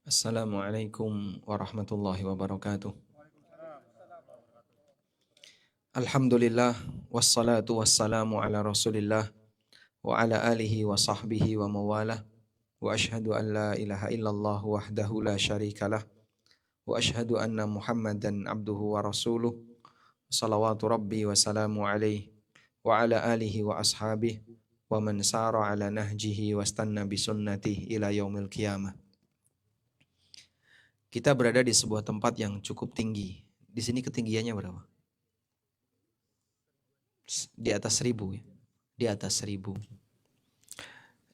Assalamualaikum warahmatullahi wabarakatuh. Alhamdulillah wassalatu wassalamu ala Rasulillah wa ala alihi wa sahbihi wa mawalah wa ashhadu an la ilaha illallah wahdahu la syarikalah wa ashhadu anna Muhammadan abduhu wa rasuluh salawatu rabbi wa salamu alaihi wa ala alihi wa ashabihi wa man sara ala nahjihi wa stanna bi sunnatihi ila yaumil qiyamah. Kita berada di sebuah tempat yang cukup tinggi. Di sini ketinggiannya berapa? Di atas 1000 ya. Di atas 1000.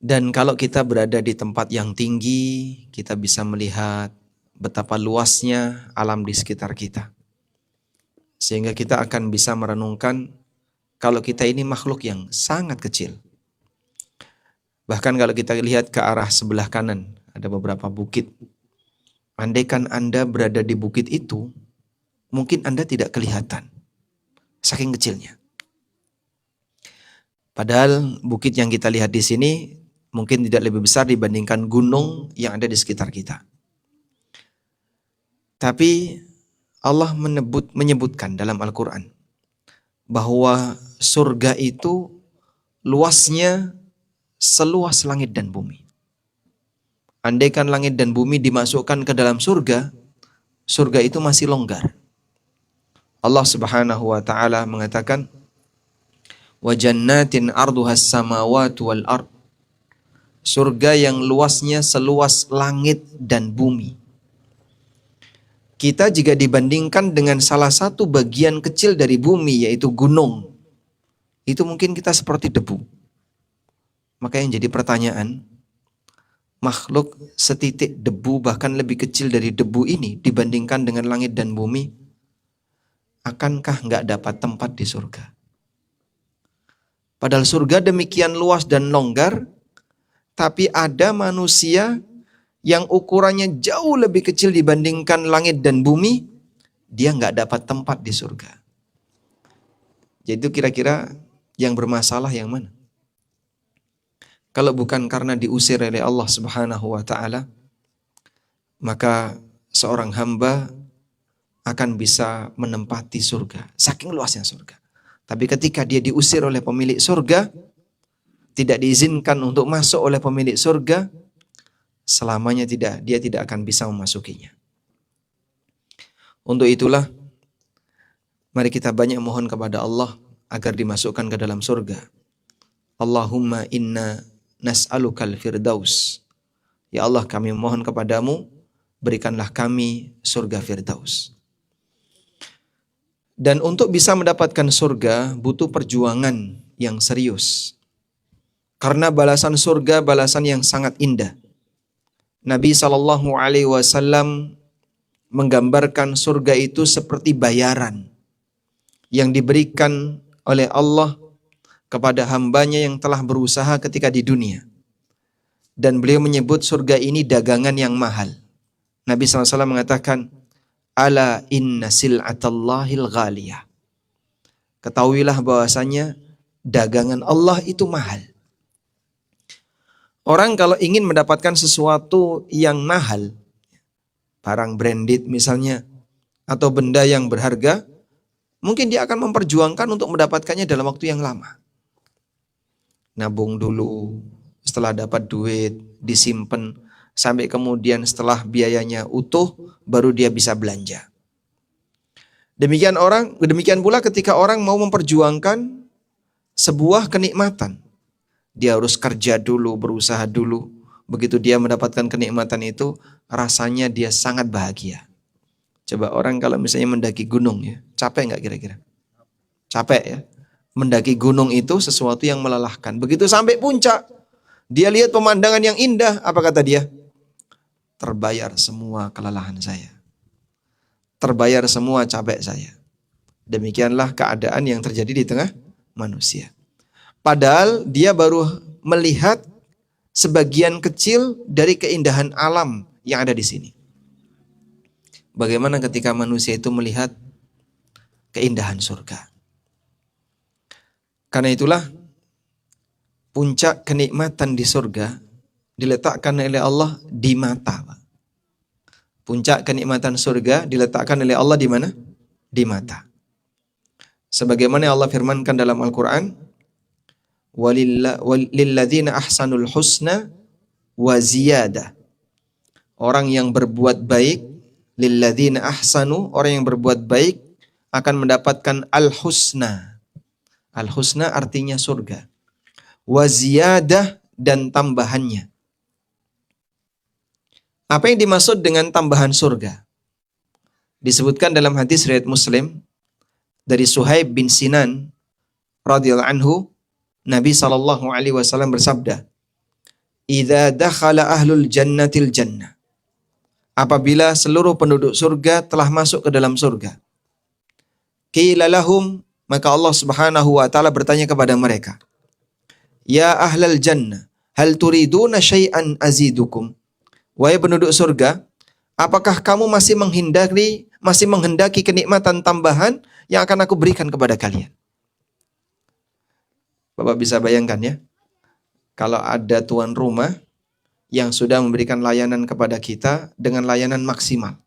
Dan kalau kita berada di tempat yang tinggi, kita bisa melihat betapa luasnya alam di sekitar kita. Sehingga kita akan bisa merenungkan kalau kita ini makhluk yang sangat kecil. Bahkan kalau kita lihat ke arah sebelah kanan, ada beberapa bukit. Andaikan Anda berada di bukit itu, mungkin Anda tidak kelihatan. Saking kecilnya. Padahal bukit yang kita lihat di sini mungkin tidak lebih besar dibandingkan gunung yang ada di sekitar kita. Tapi Allah menyebutkan dalam Al-Quran bahwa surga itu luasnya seluas langit dan bumi. Andaikan langit dan bumi dimasukkan ke dalam surga, surga itu masih longgar. Allah Subhanahu wa taala mengatakan, "Wa jannatin arduhas samawati wal ard." Surga yang luasnya seluas langit dan bumi. Kita jika dibandingkan dengan salah satu bagian kecil dari bumi, yaitu gunung, itu mungkin kita seperti debu. Maka yang jadi pertanyaan, makhluk setitik debu bahkan lebih kecil dari debu ini dibandingkan dengan langit dan bumi, akankah nggak dapat tempat di surga? Padahal surga demikian luas dan longgar, tapi ada manusia yang ukurannya jauh lebih kecil dibandingkan langit dan bumi, dia nggak dapat tempat di surga. Jadi itu kira-kira yang bermasalah yang mana? Kalau bukan karena diusir oleh Allah Subhanahu wa taala, maka seorang hamba akan bisa menempati surga. Saking luasnya surga. Tapi ketika dia diusir oleh pemilik surga, tidak diizinkan untuk masuk oleh pemilik surga, selamanya dia tidak akan bisa memasukinya. Untuk itulah, mari kita banyak mohon kepada Allah agar dimasukkan ke dalam surga. Allahumma inna nas'alukal firdaus. Ya Allah, kami mohon kepadamu, berikanlah kami surga firdaus. Dan untuk bisa mendapatkan surga butuh perjuangan yang serius. Karena balasan surga balasan yang sangat indah. Nabi SAW menggambarkan surga itu seperti bayaran yang diberikan oleh Allah kepada hambanya yang telah berusaha ketika di dunia. Dan beliau menyebut surga ini dagangan yang mahal. Nabi SAW mengatakan, ala inna sil'atallahil ghaliyah. Ketahuilah bahwasanya dagangan Allah itu mahal. Orang kalau ingin mendapatkan sesuatu yang mahal, barang branded misalnya, atau benda yang berharga, mungkin dia akan memperjuangkan untuk mendapatkannya dalam waktu yang lama. Nabung dulu, setelah dapat duit, disimpan, sampai kemudian setelah biayanya utuh, baru dia bisa belanja. Demikian pula ketika orang mau memperjuangkan sebuah kenikmatan. Dia harus kerja dulu, berusaha dulu. Begitu dia mendapatkan kenikmatan itu, rasanya dia sangat bahagia. Coba orang kalau misalnya mendaki gunung ya, capek nggak kira-kira? Capek ya. Mendaki gunung itu sesuatu yang melelahkan. Begitu sampai puncak, dia lihat pemandangan yang indah. Apa kata dia? Terbayar semua kelelahan saya. Terbayar semua capek saya. Demikianlah keadaan yang terjadi di tengah manusia. Padahal dia baru melihat sebagian kecil dari keindahan alam yang ada di sini. Bagaimana ketika manusia itu melihat keindahan surga? Karena itulah puncak kenikmatan di surga diletakkan oleh Allah di mata. Puncak kenikmatan surga diletakkan oleh Allah di mana? Di mata. Sebagaimana Allah firmankan dalam Al-Quran, "Walilladzina ahsanul husna wa ziyadah." Orang yang berbuat baik, lilladzina ahsanu, orang yang berbuat baik akan mendapatkan al-husna. Al-husna artinya surga. Wa ziyadah, dan tambahannya. Apa yang dimaksud dengan tambahan surga? Disebutkan dalam hadis riwayat Muslim dari Suhaib bin Sinan radhiyallahu anhu, Nabi SAW bersabda, "Idza dakhala ahlul jannatil jannah." Apabila seluruh penduduk surga telah masuk ke dalam surga. Qila lahum, maka Allah Subhanahu wa taala bertanya kepada mereka, "Ya ahlal jannah, hal turiduna syai'an azidukum?" Wahai penduduk surga, apakah kamu masih menghendaki kenikmatan tambahan yang akan aku berikan kepada kalian? Bapak bisa bayangkan ya, kalau ada tuan rumah yang sudah memberikan layanan kepada kita dengan layanan maksimal.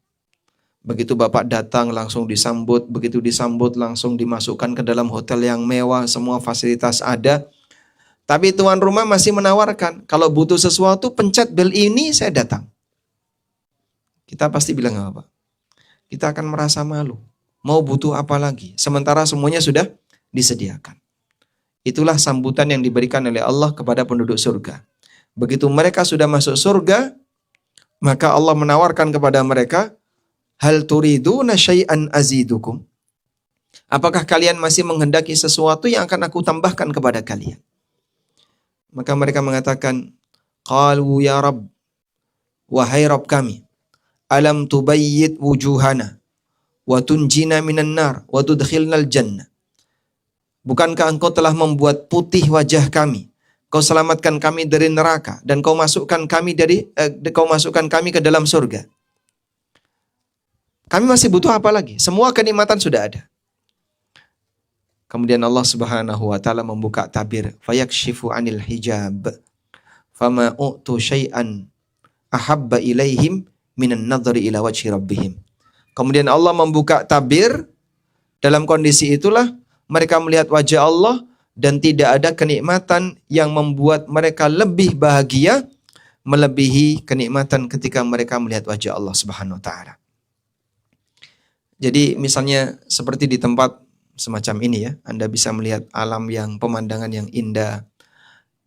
Begitu Bapak datang langsung disambut, begitu disambut langsung dimasukkan ke dalam hotel yang mewah, semua fasilitas ada. Tapi tuan rumah masih menawarkan, kalau butuh sesuatu pencet bel ini saya datang. Kita pasti bilang apa? Kita akan merasa malu. Mau butuh apa lagi? Sementara semuanya sudah disediakan. Itulah sambutan yang diberikan oleh Allah kepada penduduk surga. Begitu mereka sudah masuk surga, maka Allah menawarkan kepada mereka, "Hal turiduna syai'an azidukum?" Apakah kalian masih menghendaki sesuatu yang akan aku tambahkan kepada kalian? Maka mereka mengatakan, "Qalu ya Rabb, wahai Rabb kami, alam tubayyit wujuhana wa tunjina minan nar wa tudkhilnal jannah." Bukankah engkau telah membuat putih wajah kami? Kau selamatkan kami dari neraka dan kau masukkan kami ke dalam surga. Kami masih butuh apa lagi? Semua kenikmatan sudah ada. Kemudian Allah Subhanahu wa taala membuka tabir, fayakshifu 'anil hijab. Fama u'tu syai'an ahabba ilaihim minan nadhri ila wajhi rabbihim. Kemudian Allah membuka tabir, dalam kondisi itulah mereka melihat wajah Allah dan tidak ada kenikmatan yang membuat mereka lebih bahagia melebihi kenikmatan ketika mereka melihat wajah Allah Subhanahu wa taala. Jadi misalnya seperti di tempat semacam ini ya, Anda bisa melihat alam yang pemandangan yang indah,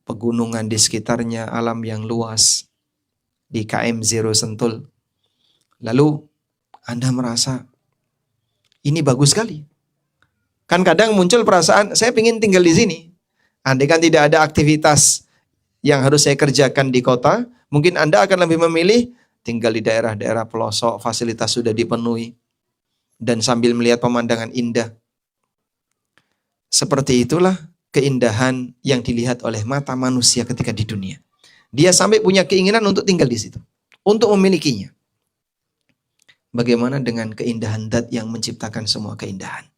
pegunungan di sekitarnya, alam yang luas di KM Zero Sentul. Lalu Anda merasa ini bagus sekali. Kan kadang muncul perasaan saya ingin tinggal di sini. Andai kan tidak ada aktivitas yang harus saya kerjakan di kota, mungkin Anda akan lebih memilih tinggal di daerah-daerah pelosok, fasilitas sudah dipenuhi, dan sambil melihat pemandangan indah. Seperti itulah keindahan yang dilihat oleh mata manusia ketika di dunia. Dia sampai punya keinginan untuk tinggal di situ, untuk memilikinya. Bagaimana dengan keindahan zat yang menciptakan semua keindahan?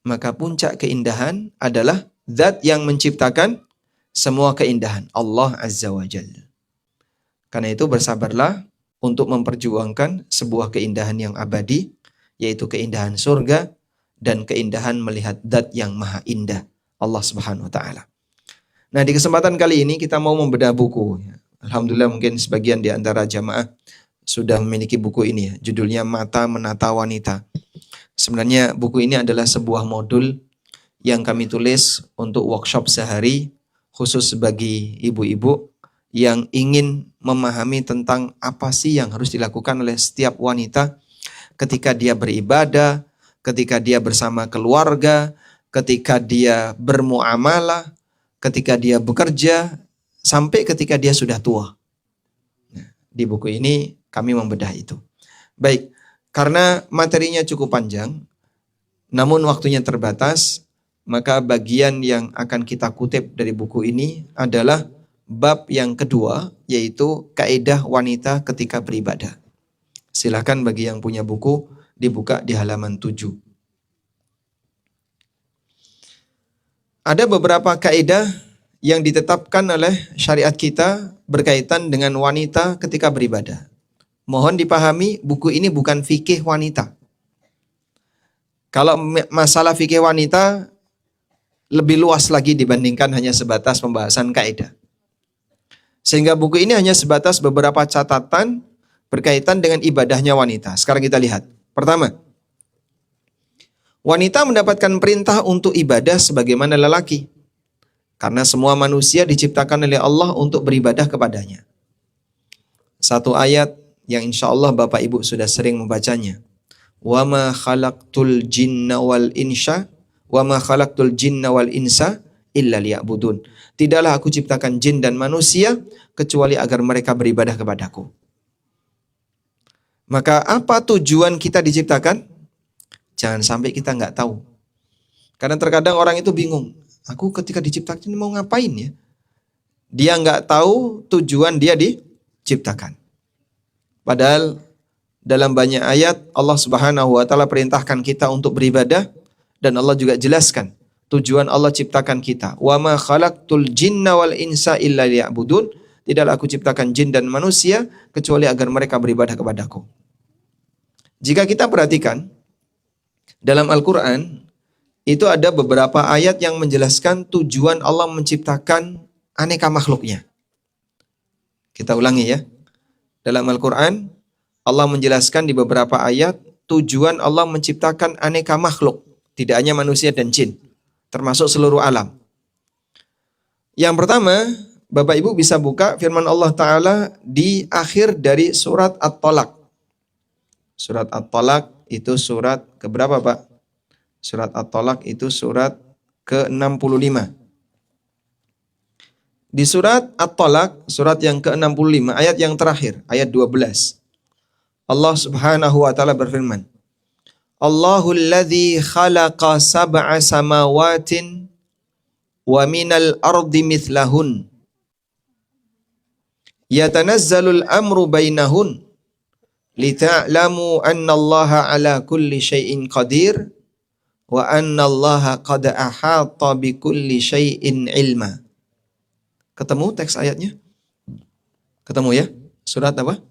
Maka puncak keindahan adalah zat yang menciptakan semua keindahan, Allah Azza wa Jalla. Karena itu bersabarlah untuk memperjuangkan sebuah keindahan yang abadi, yaitu keindahan surga dan keindahan melihat zat yang maha indah, Allah Subhanahu wa taala. Nah, di kesempatan kali ini kita mau membedah buku. Alhamdulillah mungkin sebagian di antara jamaah sudah memiliki buku ini ya. Judulnya Mata Menata Wanita. Sebenarnya buku ini adalah sebuah modul yang kami tulis untuk workshop sehari khusus bagi ibu-ibu yang ingin memahami tentang apa sih yang harus dilakukan oleh setiap wanita ketika dia beribadah, ketika dia bersama keluarga, ketika dia bermuamalah, ketika dia bekerja, sampai ketika dia sudah tua. Nah, di buku ini kami membedah itu. Baik, karena materinya cukup panjang, namun waktunya terbatas, maka bagian yang akan kita kutip dari buku ini adalah bab yang kedua, yaitu kaidah wanita ketika beribadah. Silakan bagi yang punya buku, dibuka di halaman 7. Ada beberapa kaidah yang ditetapkan oleh syariat kita berkaitan dengan wanita ketika beribadah. Mohon dipahami, buku ini bukan fikih wanita. Kalau masalah fikih wanita lebih luas lagi dibandingkan hanya sebatas pembahasan kaidah. Sehingga buku ini hanya sebatas beberapa catatan berkaitan dengan ibadahnya wanita. Sekarang kita lihat. Pertama, wanita mendapatkan perintah untuk ibadah sebagaimana lelaki. Karena semua manusia diciptakan oleh Allah untuk beribadah kepadanya. Satu ayat yang insya Allah Bapak Ibu sudah sering membacanya. Wa ma khalaqtul jinna wal insa illa liya'budun. Tidaklah aku ciptakan jin dan manusia kecuali agar mereka beribadah kepadaku. Maka apa tujuan kita diciptakan? Jangan sampai kita nggak tahu. Karena terkadang orang itu bingung. Aku ketika diciptakan mau ngapain ya? Dia nggak tahu tujuan dia diciptakan. Padahal dalam banyak ayat Allah Subhanahu wa taala perintahkan kita untuk beribadah dan Allah juga jelaskan tujuan Allah ciptakan kita. Wa ma khalaqtul jinna wal insa illa liya'budun. Tidaklah aku ciptakan jin dan manusia kecuali agar mereka beribadah kepadaku. Jika kita perhatikan dalam Al-Qur'an itu ada beberapa ayat yang menjelaskan tujuan Allah menciptakan aneka makhluknya. Kita ulangi ya. Dalam Al-Quran, Allah menjelaskan di beberapa ayat tujuan Allah menciptakan aneka makhluk. Tidak hanya manusia dan jin, termasuk seluruh alam. Yang pertama, Bapak Ibu bisa buka firman Allah Ta'ala di akhir dari surat At-Talaq. Surat At-Talaq itu surat keberapa Pak? Surat At-Talaq itu surat ke-65. Di surat At-Talaq, surat yang ke-65, ayat yang terakhir, ayat 12. Allah Subhanahu wa taala berfirman, Allahul ladzi khalaqa sab'a samawatin wa minal ardi mithlahun. Yatanazzalul amru bainahun lita'lamu annallaha ala kulli syai'in qadir wa annallaha qad ahata bi kulli syai'in ilma. Ketemu teks ayatnya? Ketemu ya? Surat apa?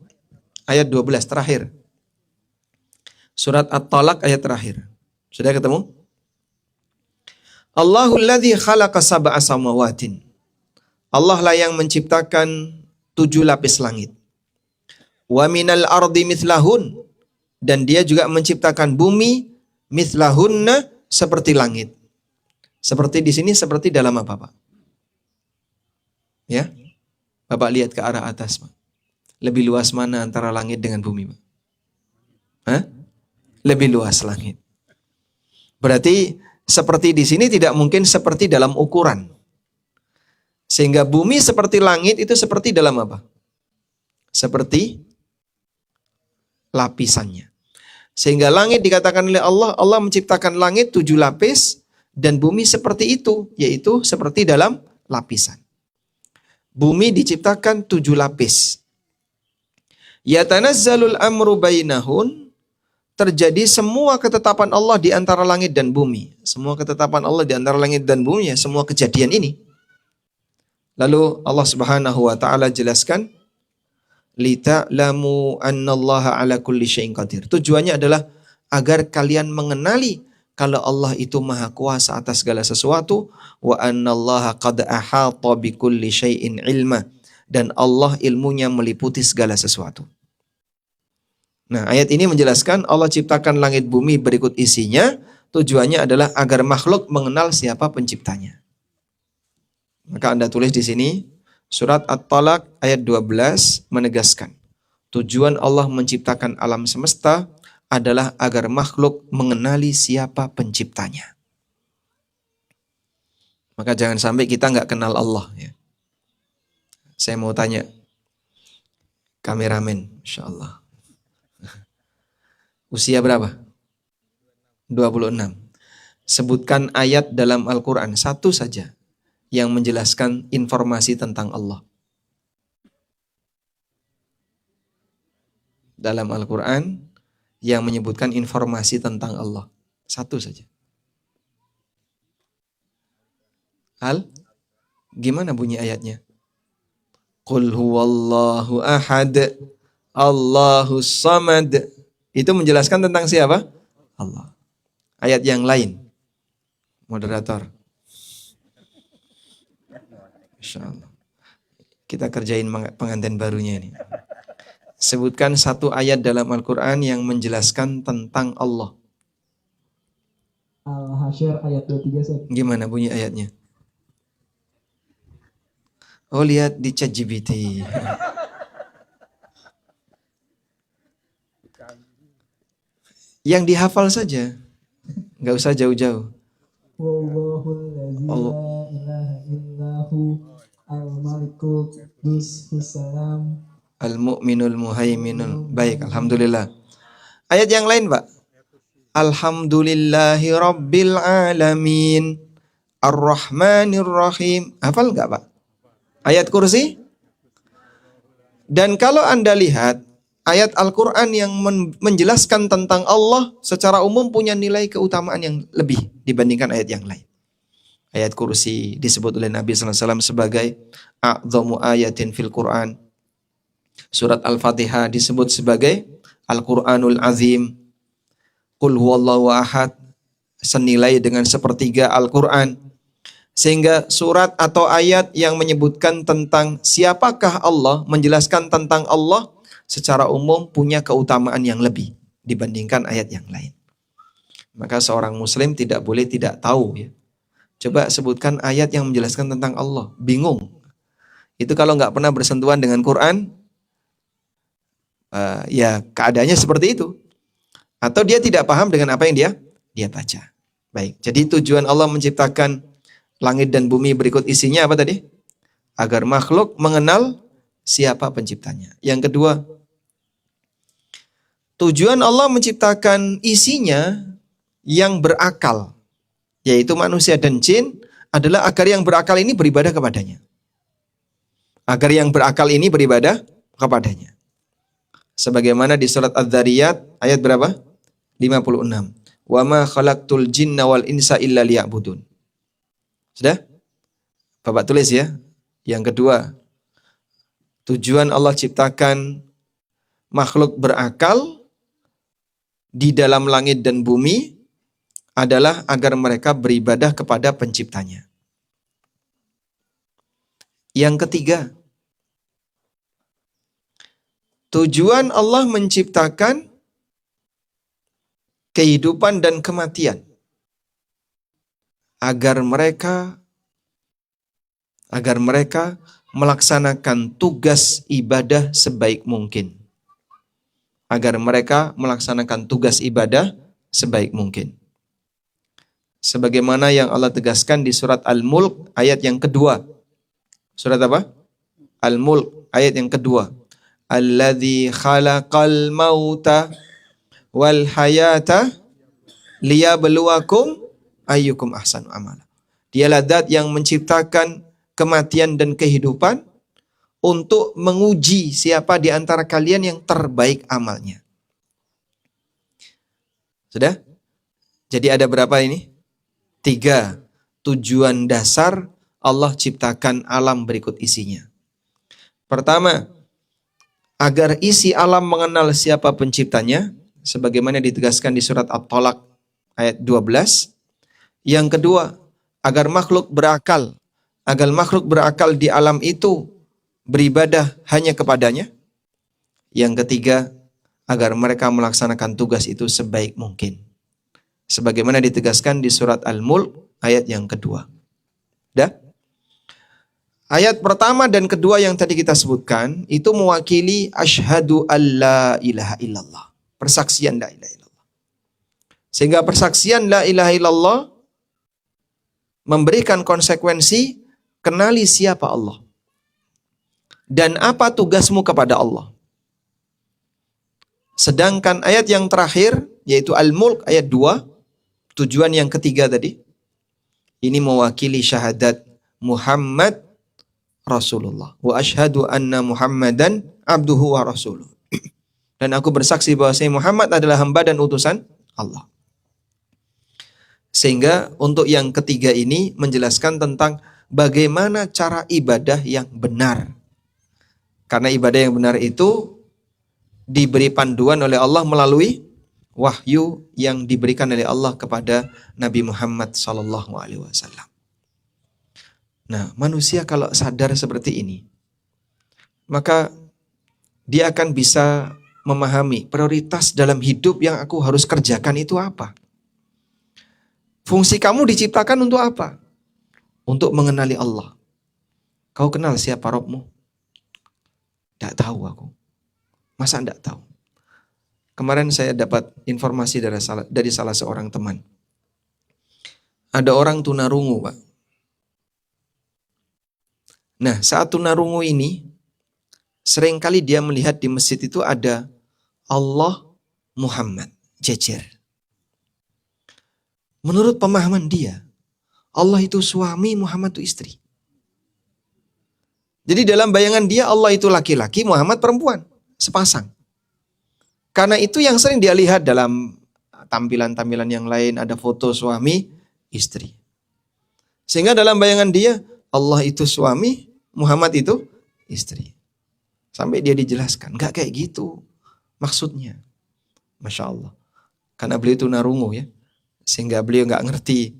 Ayat 12 terakhir. Surat At-Talaq ayat terakhir. Sudah ketemu? Allahul ladzi khalaqa sab'a samawatin. Allah lah yang menciptakan 7 lapis langit. Wa minal ardi mithlahun. Dan dia juga menciptakan bumi mithlahunna seperti langit. Seperti di sini, seperti dalam apa Pak? Ya, Bapak lihat ke arah atas, Pak. Lebih luas mana antara langit dengan bumi, Pak? Hah? Lebih luas langit. Berarti seperti di sini tidak mungkin seperti dalam ukuran. Sehingga bumi seperti langit itu seperti dalam apa? Seperti lapisannya. Sehingga langit dikatakan oleh Allah, Allah menciptakan langit 7 lapis dan bumi seperti itu, yaitu seperti dalam lapisan. Bumi diciptakan 7 lapis. Yatanazzalul amru bainahun. Terjadi semua ketetapan Allah di antara langit dan bumi. Semua ketetapan Allah di antara langit dan bumi, ya, semua kejadian ini. Lalu Allah Subhanahu wa taala jelaskan, lita'lamu annallaha ala kulli syai'in qadir. Tujuannya adalah agar kalian mengenali kalau Allah itu maha kuasa atas segala sesuatu, wa annallaha qad ahata bi kulli syai'in ilma, dan Allah ilmunya meliputi segala sesuatu. Nah, ayat ini menjelaskan Allah ciptakan langit bumi berikut isinya, tujuannya adalah agar makhluk mengenal siapa penciptanya. Maka Anda tulis di sini, surat At-Talaq ayat 12 menegaskan, tujuan Allah menciptakan alam semesta adalah agar makhluk mengenali siapa penciptanya. Maka jangan sampai kita nggak kenal Allah. Ya. Saya mau tanya, kameramen, Insya Allah. Usia berapa? 26. Sebutkan ayat dalam Al-Quran, satu saja, yang menjelaskan informasi tentang Allah. Dalam Al-Quran, yang menyebutkan informasi tentang Allah. Satu saja. Gimana bunyi ayatnya? Qul huwallahu ahad, Allahus Samad. Itu menjelaskan tentang siapa? Allah. Ayat yang lain. Moderator. Insya Allah. Kita kerjain pengantin barunya ini. Sebutkan satu ayat dalam Al-Quran yang menjelaskan tentang Allah. Al-Hasyr ayat 23. Gimana bunyi ayatnya? Oh, lihat di ChatGPT. Yang dihafal saja. Nggak usah jauh-jauh. Wallahul ladzi la ilaha illahu al-malikul quddus salam Al-mu'minul muhaiminul. Baik, alhamdulillah. Ayat yang lain, Pak. Alhamdulillahi rabbil alamin. Ar-Rahmanir Rahim. Hafal nggak, Pak? Ayat kursi? Dan kalau Anda lihat, ayat Al-Quran yang menjelaskan tentang Allah secara umum punya nilai keutamaan yang lebih dibandingkan ayat yang lain. Ayat kursi disebut oleh Nabi SAW sebagai a'dhamu ayatin fil Quran. Surat Al-Fatihah disebut sebagai Al-Quranul Azim. Qul huwallahu ahad senilai dengan sepertiga Al-Quran. Sehingga surat atau ayat yang menyebutkan tentang siapakah Allah, menjelaskan tentang Allah secara umum punya keutamaan yang lebih dibandingkan ayat yang lain. Maka seorang muslim tidak boleh tidak tahu ya. Coba sebutkan ayat yang menjelaskan tentang Allah. Bingung. Itu kalau nggak pernah bersentuhan dengan Quran, ya keadaannya seperti itu. Atau dia tidak paham dengan apa yang dia baca. Baik, jadi tujuan Allah menciptakan langit dan bumi berikut isinya apa tadi? Agar makhluk mengenal siapa penciptanya. Yang kedua, tujuan Allah menciptakan isinya yang berakal, yaitu manusia dan jin, adalah agar yang berakal ini beribadah kepadanya. Agar yang berakal ini beribadah kepadanya. Sebagaimana di surat Adz-Dzariyat ayat berapa? 56. Wa ma khalaqtul jinna wal insa illa liya'budun. Sudah? Bapak tulis ya. Yang kedua, tujuan Allah ciptakan makhluk berakal di dalam langit dan bumi adalah agar mereka beribadah kepada penciptanya. Yang ketiga, tujuan Allah menciptakan kehidupan dan kematian agar mereka melaksanakan tugas ibadah sebaik mungkin. Agar mereka melaksanakan tugas ibadah sebaik mungkin. Sebagaimana yang Allah tegaskan di surat Al-Mulk ayat yang kedua. Surat apa? Al-Mulk ayat yang kedua. Alladzi khalaqal mauta wal hayata liyabluwakum ayyukum ahsanu amala. Dialah zat yang menciptakan kematian dan kehidupan untuk menguji siapa di antara kalian yang terbaik amalnya. Sudah? Jadi ada berapa ini? 3 tujuan dasar Allah ciptakan alam berikut isinya. Pertama, agar isi alam mengenal siapa penciptanya, sebagaimana ditegaskan di surat At-Tolak ayat 12. Yang kedua, agar makhluk berakal di alam itu beribadah hanya kepadanya. Yang ketiga, agar mereka melaksanakan tugas itu sebaik mungkin. Sebagaimana ditegaskan di surat Al-Mulk ayat yang kedua. Dah? Ayat pertama dan kedua yang tadi kita sebutkan itu mewakili asyhadu alla ilaha illallah. Persaksian la ilaha illallah. Sehingga persaksian la ilaha illallah memberikan konsekuensi kenali siapa Allah. Dan apa tugasmu kepada Allah. Sedangkan ayat yang terakhir yaitu Al-Mulk ayat 2, tujuan yang ketiga tadi, ini mewakili syahadat Muhammad Rasulullah. Wa asyhadu anna Muhammadan abduhu wa rasuluh. Dan aku bersaksi bahwa Muhammad adalah hamba dan utusan Allah. Sehingga untuk yang ketiga ini menjelaskan tentang bagaimana cara ibadah yang benar. Karena ibadah yang benar itu diberi panduan oleh Allah melalui wahyu yang diberikan oleh Allah kepada Nabi Muhammad SAW. Nah, manusia kalau sadar seperti ini, maka dia akan bisa memahami prioritas dalam hidup yang aku harus kerjakan itu apa. Fungsi kamu diciptakan untuk apa? Untuk mengenali Allah. Kau kenal siapa Rabbmu? Tidak tahu aku. Masa tidak tahu? Kemarin saya dapat informasi dari salah seorang teman. Ada orang tunarungu, Pak. Nah, saat tunarungu ini, seringkali dia melihat di masjid itu ada Allah Muhammad, jejer. Menurut pemahaman dia, Allah itu suami, Muhammad itu istri. Jadi dalam bayangan dia Allah itu laki-laki, Muhammad perempuan, sepasang. Karena itu yang sering dia lihat dalam tampilan-tampilan yang lain, ada foto suami, istri. Sehingga dalam bayangan dia, Allah itu suami, Muhammad itu istri. Sampai dia dijelaskan, enggak kayak gitu maksudnya. Masya Allah. Karena beliau itu narungu ya. Sehingga beliau enggak ngerti.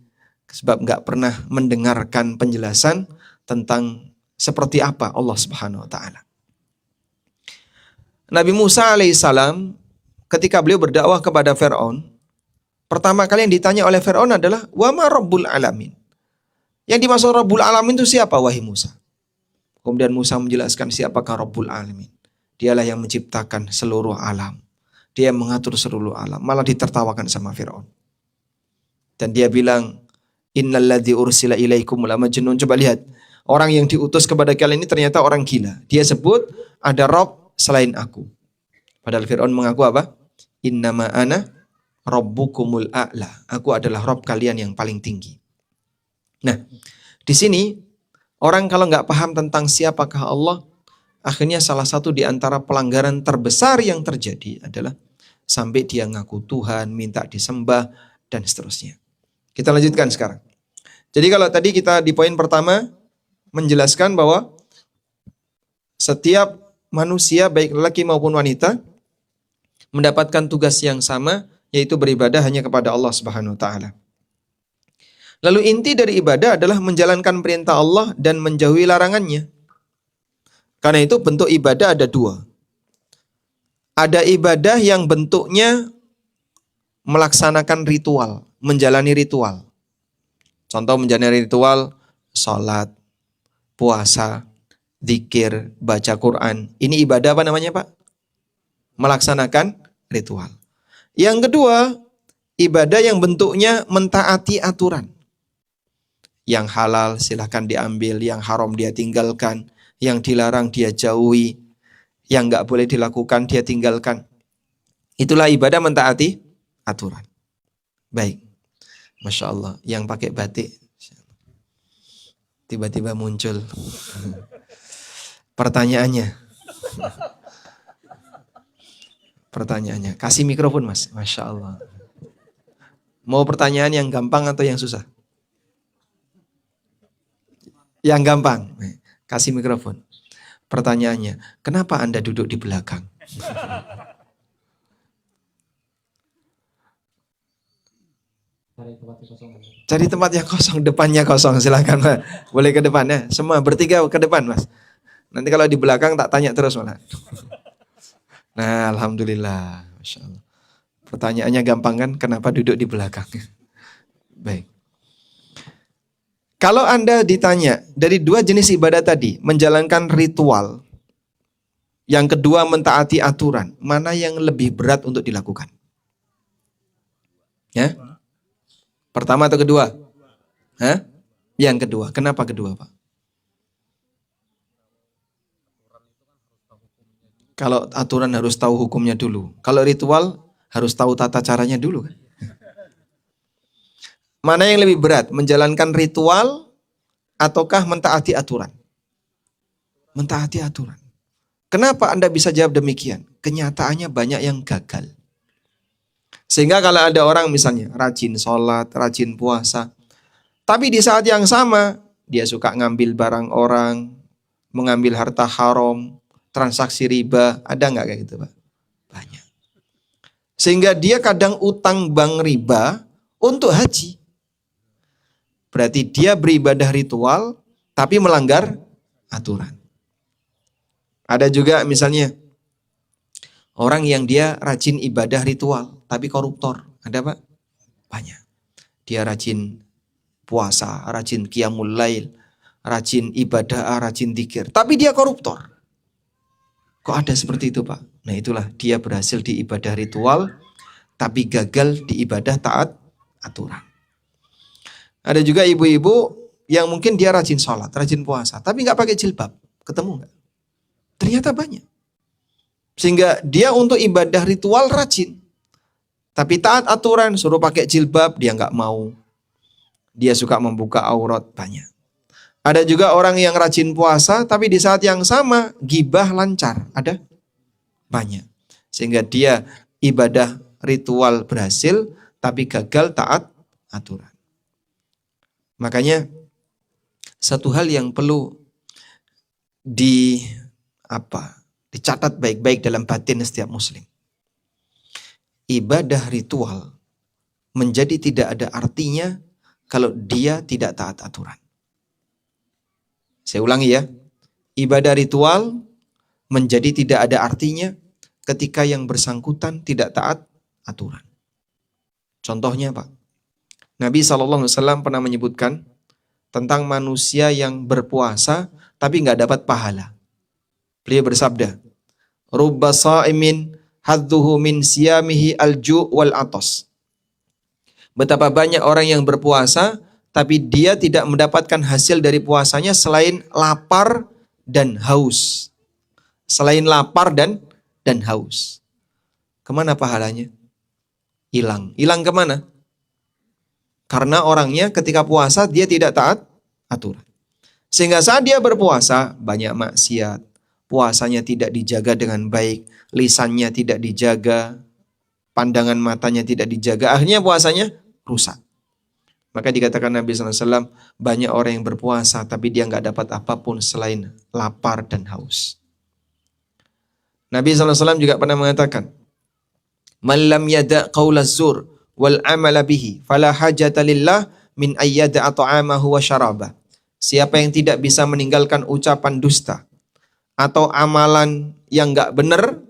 Sebab enggak pernah mendengarkan penjelasan tentang seperti apa Allah Subhanahu wa ta'ala. Nabi Musa alaihissalam ketika beliau berdakwah kepada Fir'aun, pertama kali yang ditanya oleh Fir'aun adalah, wa ma rabbul alamin? Yang dimaksud Rabbul Alamin itu siapa wahai Musa? Kemudian Musa menjelaskan siapakah Rabbul Alamin. Dialah yang menciptakan seluruh alam. Dia yang mengatur seluruh alam. Malah ditertawakan sama Fir'aun. Dan dia bilang, innalladzi ursila ilaikumul majnun. Coba lihat, orang yang diutus kepada kalian ini ternyata orang gila. Dia sebut ada Rabb selain aku. Padahal Fir'aun mengaku apa? Innama ana rabbukumul a'la. Aku adalah Rabb kalian yang paling tinggi. Nah, di sini orang kalau nggak paham tentang siapakah Allah, akhirnya salah satu di antara pelanggaran terbesar yang terjadi adalah sampai dia ngaku Tuhan, minta disembah, dan seterusnya. Kita lanjutkan sekarang. Jadi kalau tadi kita di poin pertama menjelaskan bahwa setiap manusia baik lelaki maupun wanita mendapatkan tugas yang sama, yaitu beribadah hanya kepada Allah Subhanahu wa ta'ala. Lalu inti dari ibadah adalah menjalankan perintah Allah dan menjauhi larangannya. Karena itu bentuk ibadah ada dua. Ada ibadah yang bentuknya melaksanakan ritual, menjalani ritual. Contoh menjalani ritual, sholat, puasa, zikir, baca Quran. Ini ibadah apa namanya Pak? Melaksanakan ritual. Yang kedua, ibadah yang bentuknya mentaati aturan. Yang halal silahkan diambil, yang haram dia tinggalkan, yang dilarang dia jauhi, yang nggak boleh dilakukan dia tinggalkan. Itulah ibadah mentaati aturan. Baik, Masya Allah, yang pakai batik tiba-tiba muncul pertanyaannya. Pertanyaannya, kasih mikrofon Mas, Masya Allah. Mau pertanyaan yang gampang atau yang susah? Yang gampang, kasih mikrofon. Pertanyaannya, kenapa Anda duduk di belakang? Cari tempat yang kosong, depannya kosong, silakan Mas. Boleh ke depannya, semua bertiga ke depan Mas. Nanti kalau di belakang tak tanya terus malah. Nah, alhamdulillah, Masya Allah. Pertanyaannya gampang kan, kenapa duduk di belakang? Baik. Kalau Anda ditanya dari dua jenis ibadah tadi, menjalankan ritual, yang kedua mentaati aturan, mana yang lebih berat untuk dilakukan? Ya? Pertama atau kedua? Hah? Yang kedua. Kenapa kedua, Pak? Kalau aturan harus tahu hukumnya dulu. Kalau ritual harus tahu tata caranya dulu kan? Mana yang lebih berat? Menjalankan ritual ataukah mentaati aturan? Mentaati aturan. Kenapa Anda bisa jawab demikian? Kenyataannya banyak yang gagal. Sehingga kalau ada orang misalnya rajin sholat, rajin puasa, tapi di saat yang sama dia suka ngambil barang orang, mengambil harta haram, transaksi riba, ada nggak kayak gitu Pak? banyak. Sehingga dia kadang utang bank riba untuk haji. Berarti dia beribadah ritual tapi melanggar aturan. Ada juga misalnya orang yang dia rajin ibadah ritual tapi koruptor. Ada Pak? Banyak. Dia rajin puasa, rajin qiyamul lail, rajin ibadah, rajin zikir. Tapi dia koruptor. Kok ada seperti itu Pak? Nah itulah dia berhasil di ibadah ritual tapi gagal di ibadah taat aturan. Ada juga ibu-ibu yang mungkin dia rajin sholat, rajin puasa, tapi nggak pakai jilbab. Ketemu nggak? Ternyata banyak. Sehingga dia untuk ibadah ritual rajin. Tapi taat aturan, suruh pakai jilbab, dia nggak mau. Dia suka membuka aurat, banyak. Ada juga orang yang rajin puasa, tapi di saat yang sama, gibah lancar. Ada? Banyak. Sehingga dia ibadah ritual berhasil, tapi gagal taat aturan. Makanya, satu hal yang perlu dicatat baik-baik dalam batin setiap muslim. Ibadah ritual menjadi tidak ada artinya kalau dia tidak taat aturan. Saya ulangi ya. Ibadah ritual menjadi tidak ada artinya ketika yang bersangkutan tidak taat aturan. Contohnya Pak, Nabi SAW pernah menyebutkan tentang manusia yang berpuasa tapi nggak dapat pahala. Beliau bersabda, "Rubba sha'imin hadduhu min siyamihi al-ju' wal atas." Betapa banyak orang yang berpuasa tapi dia tidak mendapatkan hasil dari puasanya selain lapar dan haus. Selain lapar dan haus. Kemana pahalanya? Hilang. Hilang kemana? Karena orangnya ketika puasa dia tidak taat aturan. Sehingga saat dia berpuasa banyak maksiat. Puasanya tidak dijaga dengan baik. Lisannya tidak dijaga. Pandangan matanya tidak dijaga. Akhirnya puasanya rusak. Maka dikatakan Nabi SAW, banyak orang yang berpuasa tapi dia nggak dapat apapun selain lapar dan haus. Nabi SAW juga pernah mengatakan, "Man lam yada' qawla zur wal amala bihi fala hajata lillah min ayyada'a ta'amahu wa syarabah." Siapa yang tidak bisa meninggalkan ucapan dusta atau amalan yang nggak benar,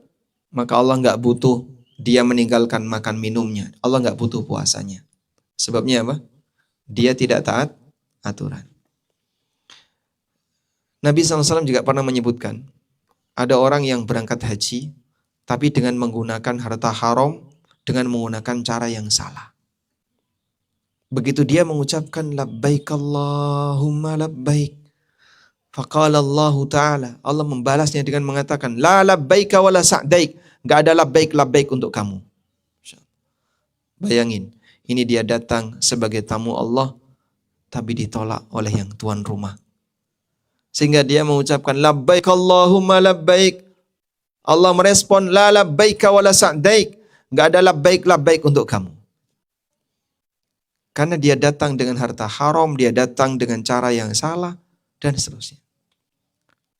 maka Allah nggak butuh dia meninggalkan makan minumnya. Allah nggak butuh puasanya. Sebabnya apa? Dia tidak taat aturan. Nabi SAW juga pernah menyebutkan, ada orang yang berangkat haji, tapi dengan menggunakan harta haram, dengan menggunakan cara yang salah. Begitu dia mengucapkan labbaik Allahumma labbaik, faqala Allah Ta'ala, Allah membalasnya dengan mengatakan, la labbaika wa la sa'daik, gak ada labbaik untuk kamu. Bayangin, ini dia datang sebagai tamu Allah, tapi ditolak oleh yang tuan rumah. Sehingga dia mengucapkan labbaik Allahumma labbaik. Allah merespon la labbaika wa la sa'daik. Enggak ada labbaik untuk kamu. Karena dia datang dengan harta haram, dia datang dengan cara yang salah, dan seterusnya.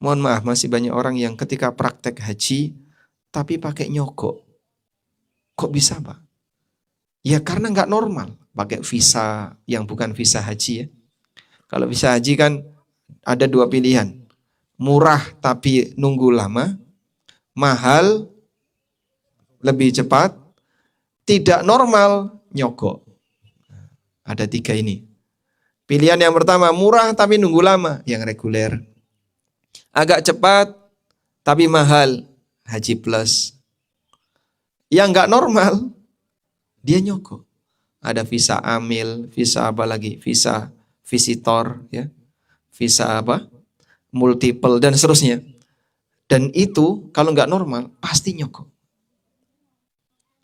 Mohon maaf, masih banyak orang yang ketika praktek haji, tapi pakai nyogok. Kok bisa Pak? Ya karena nggak normal. Pakai visa yang bukan visa haji ya. Kalau visa haji kan ada dua pilihan. Murah tapi nunggu lama. Mahal, lebih cepat. Tidak normal, nyogok. Ada tiga ini. Pilihan yang pertama, murah tapi nunggu lama. Yang reguler. Agak cepat tapi mahal. Haji plus. Yang nggak normal, dia nyogok. Ada visa amil, visa apa lagi? Visa visitor, ya. Visa apa? Multiple dan seterusnya. Dan itu kalau nggak normal pasti nyogok.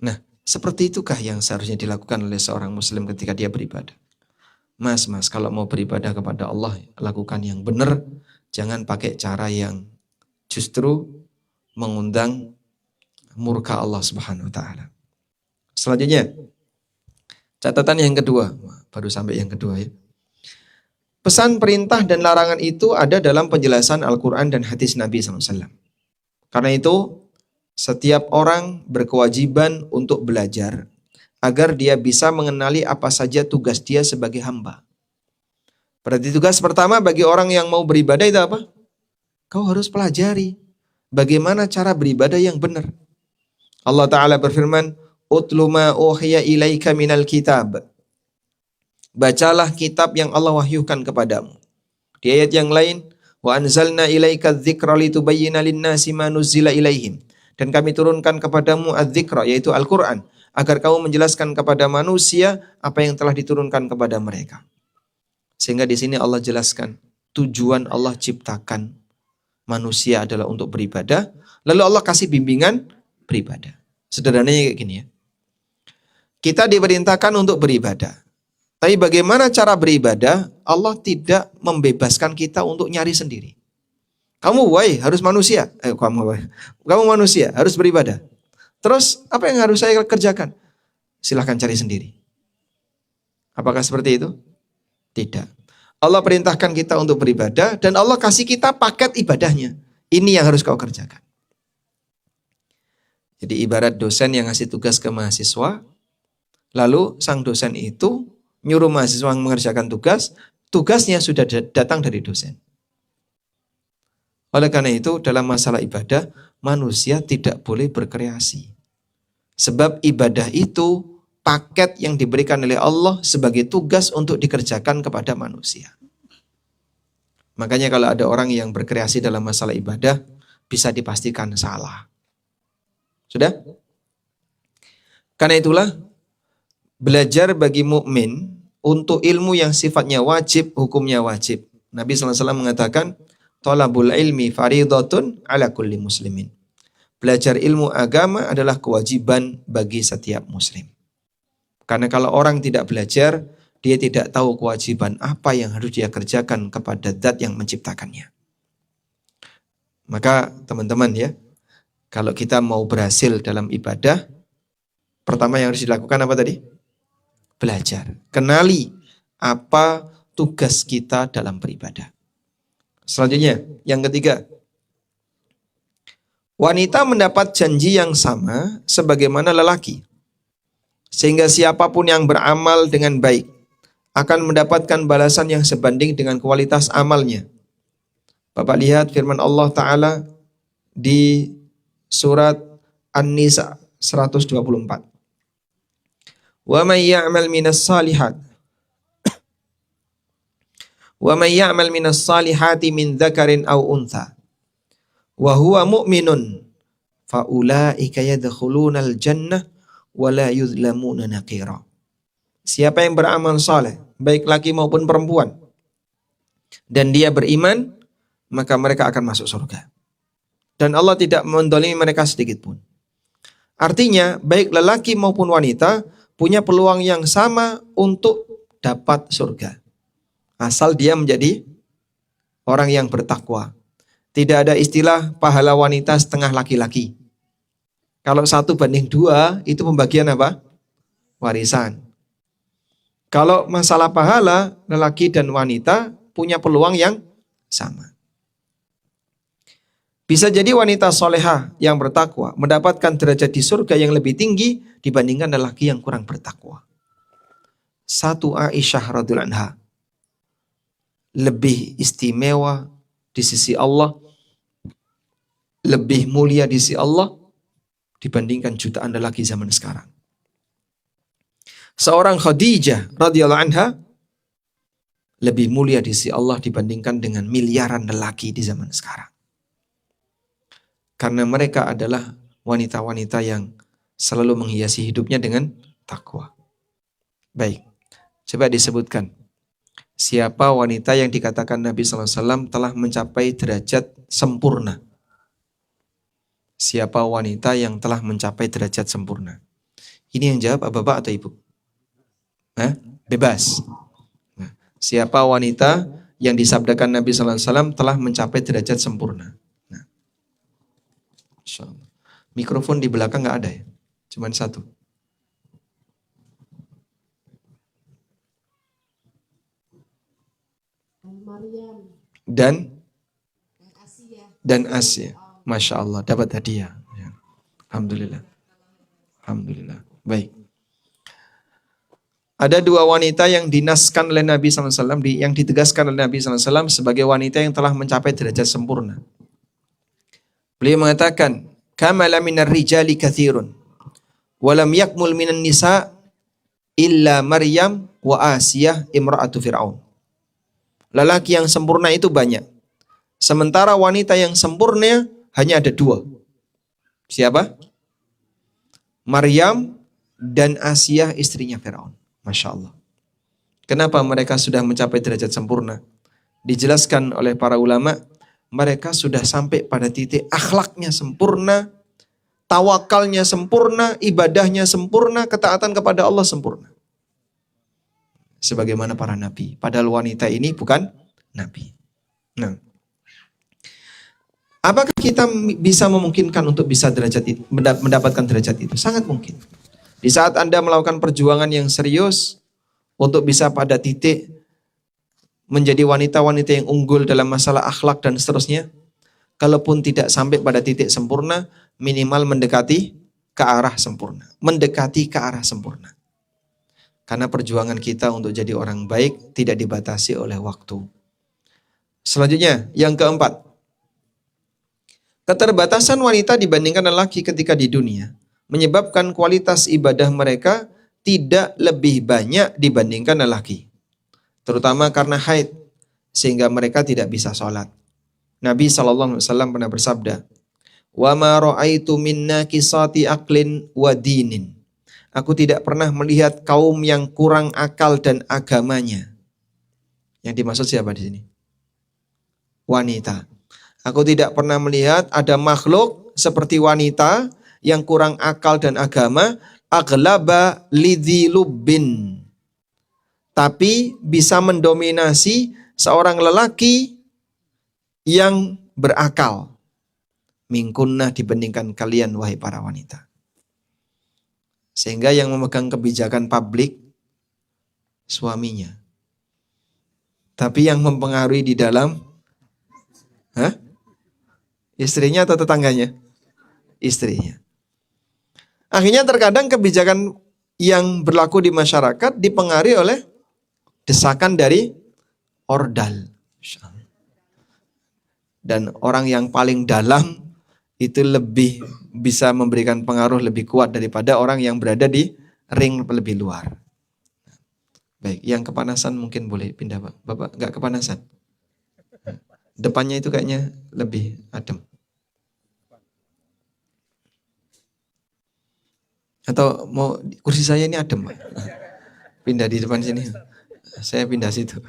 Nah, seperti itukah yang seharusnya dilakukan oleh seorang muslim ketika dia beribadah? Mas, kalau mau beribadah kepada Allah, lakukan yang benar. Jangan pakai cara yang justru mengundang murka Allah Subhanahu wa taala. Selanjutnya, catatan yang kedua, baru sampai yang kedua ya. Pesan, perintah, dan larangan itu ada dalam penjelasan Al-Quran dan hadis Nabi SAW. Karena itu, Setiap orang berkewajiban untuk belajar agar dia bisa mengenali apa saja tugas dia sebagai hamba. Berarti tugas pertama bagi orang yang mau beribadah itu apa? Kau harus pelajari bagaimana cara beribadah yang benar. Allah Ta'ala berfirman, Utlu ma uhiya ilaika minal kitab. Bacalah kitab yang Allah wahyukan kepadamu. Di ayat yang lain, Wa anzalna ilaika dzikra litubayyina lin-nasi ma nuzzila ilaihim. Dan kami turunkan kepadamu adz-dzikra, yaitu Al-Quran, agar kamu menjelaskan kepada manusia apa yang telah diturunkan kepada mereka. Sehingga di sini Allah jelaskan, tujuan Allah ciptakan manusia adalah untuk beribadah, lalu Allah kasih bimbingan beribadah. Sederhananya kayak gini ya. Kita diperintahkan untuk beribadah. Tapi bagaimana cara beribadah? Allah tidak membebaskan kita untuk nyari sendiri. Kamu harus manusia. Kamu manusia, harus beribadah. Terus apa yang harus saya kerjakan? Silahkan cari sendiri. Apakah seperti itu? Tidak. Allah perintahkan kita untuk beribadah dan Allah kasih kita paket ibadahnya. Ini yang harus kau kerjakan. Jadi ibarat dosen yang ngasih tugas ke mahasiswa, lalu sang dosen itu nyuruh mahasiswa mengerjakan tugas, tugasnya sudah datang dari dosen. Oleh karena itu, dalam masalah ibadah, manusia tidak boleh berkreasi. Sebab ibadah itu paket yang diberikan oleh Allah sebagai tugas untuk dikerjakan kepada manusia. Makanya kalau ada orang yang berkreasi dalam masalah ibadah, bisa dipastikan salah. Sudah? Karena itulah, belajar bagi mukmin untuk ilmu yang sifatnya wajib, hukumnya wajib. Nabi SAW mengatakan, Thalabul ilmi faridatun ala kulli muslimin. Belajar ilmu agama adalah kewajiban bagi setiap muslim. Karena kalau orang tidak belajar, dia tidak tahu kewajiban apa yang harus dia kerjakan kepada zat yang menciptakannya. Maka teman-teman ya, kalau kita mau berhasil dalam ibadah, pertama yang harus dilakukan apa tadi? Belajar. Kenali apa tugas kita dalam beribadah. Selanjutnya, yang ketiga. Wanita mendapat janji yang sama sebagaimana lelaki. Sehingga siapapun yang beramal dengan baik akan mendapatkan balasan yang sebanding dengan kualitas amalnya. Bapak lihat firman Allah Ta'ala di surat An-Nisa 124. Wa may ya'mal minas salihat Wa may ya'mal minas salihati min dzakarin aw untha wa huwa mu'minun fa ulaika yadkhulunal jannah wa la yuzlamuna naqira. Siapa yang beramal saleh, baik laki maupun perempuan, dan dia beriman, maka mereka akan masuk surga. Dan Allah tidak mendolimi mereka sedikit pun. Artinya, baik lelaki maupun wanita punya peluang yang sama untuk dapat surga. Asal dia menjadi orang yang bertakwa. Tidak ada istilah pahala wanita setengah laki-laki. Kalau 1:2 itu pembagian apa? Warisan. Kalau masalah pahala, lelaki dan wanita punya peluang yang sama. Bisa jadi wanita solehah yang bertakwa mendapatkan derajat di surga yang lebih tinggi dibandingkan lelaki yang kurang bertakwa. Satu Aisyah radhiyallahu anha lebih istimewa di sisi Allah, lebih mulia di sisi Allah dibandingkan jutaan lelaki zaman sekarang. Seorang Khadijah radhiyallahu anha lebih mulia di sisi Allah dibandingkan dengan miliaran lelaki di zaman sekarang. Karena mereka adalah wanita-wanita yang selalu menghiasi hidupnya dengan takwa. Baik, coba disebutkan. Siapa wanita yang dikatakan Nabi SAW telah mencapai derajat sempurna? Siapa wanita yang telah mencapai derajat sempurna? Ini yang jawab bapak atau ibu? Bebas. Nah, siapa wanita yang disabdakan Nabi SAW telah mencapai derajat sempurna? Nah, insyaallah. Mikrofon di belakang nggak ada ya? Cuman satu. Dan Asia. Masya Allah, dapat hadiah. Alhamdulillah. Alhamdulillah. Baik. Ada dua wanita yang dinaskan oleh Nabi SAW, yang ditegaskan oleh Nabi SAW sebagai wanita yang telah mencapai derajat sempurna. Beliau mengatakan, kamala minar rijali kathirun, walam yakmul minan nisa illa Maryam wa Asiyah imra'atu Fir'aun. Lelaki yang sempurna itu banyak. Sementara wanita yang sempurna hanya ada dua. Siapa? Maryam dan Asiyah istrinya Fir'aun. Masya Allah. Kenapa mereka sudah mencapai derajat sempurna? Dijelaskan oleh para ulama, mereka sudah sampai pada titik akhlaknya sempurna, tawakalnya sempurna, ibadahnya sempurna, ketaatan kepada Allah sempurna. Sebagaimana para nabi. Padahal wanita ini bukan nabi. Nah, apakah kita bisa memungkinkan untuk bisa derajat itu, mendapatkan derajat itu? Sangat mungkin. Di saat Anda melakukan perjuangan yang serius untuk bisa pada titik menjadi wanita-wanita yang unggul dalam masalah akhlak dan seterusnya, kalaupun tidak sampai pada titik sempurna, minimal mendekati ke arah sempurna. Mendekati ke arah sempurna. Karena perjuangan kita untuk jadi orang baik tidak dibatasi oleh waktu. Selanjutnya, yang keempat. Keterbatasan wanita dibandingkan lelaki ketika di dunia menyebabkan kualitas ibadah mereka tidak lebih banyak dibandingkan lelaki. Terutama karena haid, sehingga mereka tidak bisa sholat. Nabi SAW pernah bersabda, "Wa ma ra'aitu minna kisati aqlin wa dinin." Aku tidak pernah melihat kaum yang kurang akal dan agamanya. Yang dimaksud siapa di sini? Wanita. Aku tidak pernah melihat ada makhluk seperti wanita yang kurang akal dan agama, aghlaba lidhi lubbin. Tapi bisa mendominasi seorang lelaki yang berakal. Minkunna dibandingkan kalian wahai para wanita. Sehingga yang memegang kebijakan publik suaminya. Tapi yang mempengaruhi di dalam istrinya atau tetangganya? Istrinya. Akhirnya terkadang kebijakan yang berlaku di masyarakat dipengaruhi oleh desakan dari ordal. Dan orang yang paling dalam itu lebih bisa memberikan pengaruh lebih kuat daripada orang yang berada di ring lebih luar. Baik, yang kepanasan mungkin boleh pindah, Pak. Bapak nggak kepanasan? Depannya itu kayaknya lebih adem. Atau mau kursi saya ini adem, Pak? Pindah di depan sini. Saya pindah situ.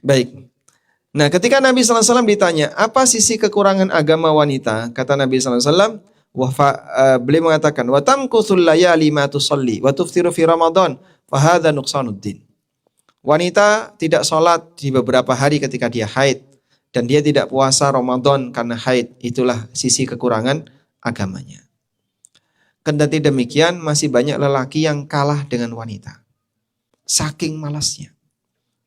Baik. Nah, ketika Nabi SAW ditanya, apa sisi kekurangan agama wanita? Kata Nabi SAW, beliau mengatakan, wa tamkuthul layali ma tusalli wa tuftiru fi Ramadan, fa hadza nuqsanuddin. Wanita tidak sholat di beberapa hari ketika dia haid dan dia tidak puasa Ramadan karena haid. Itulah sisi kekurangan agamanya. Kendati demikian masih banyak lelaki yang kalah dengan wanita. Saking malasnya.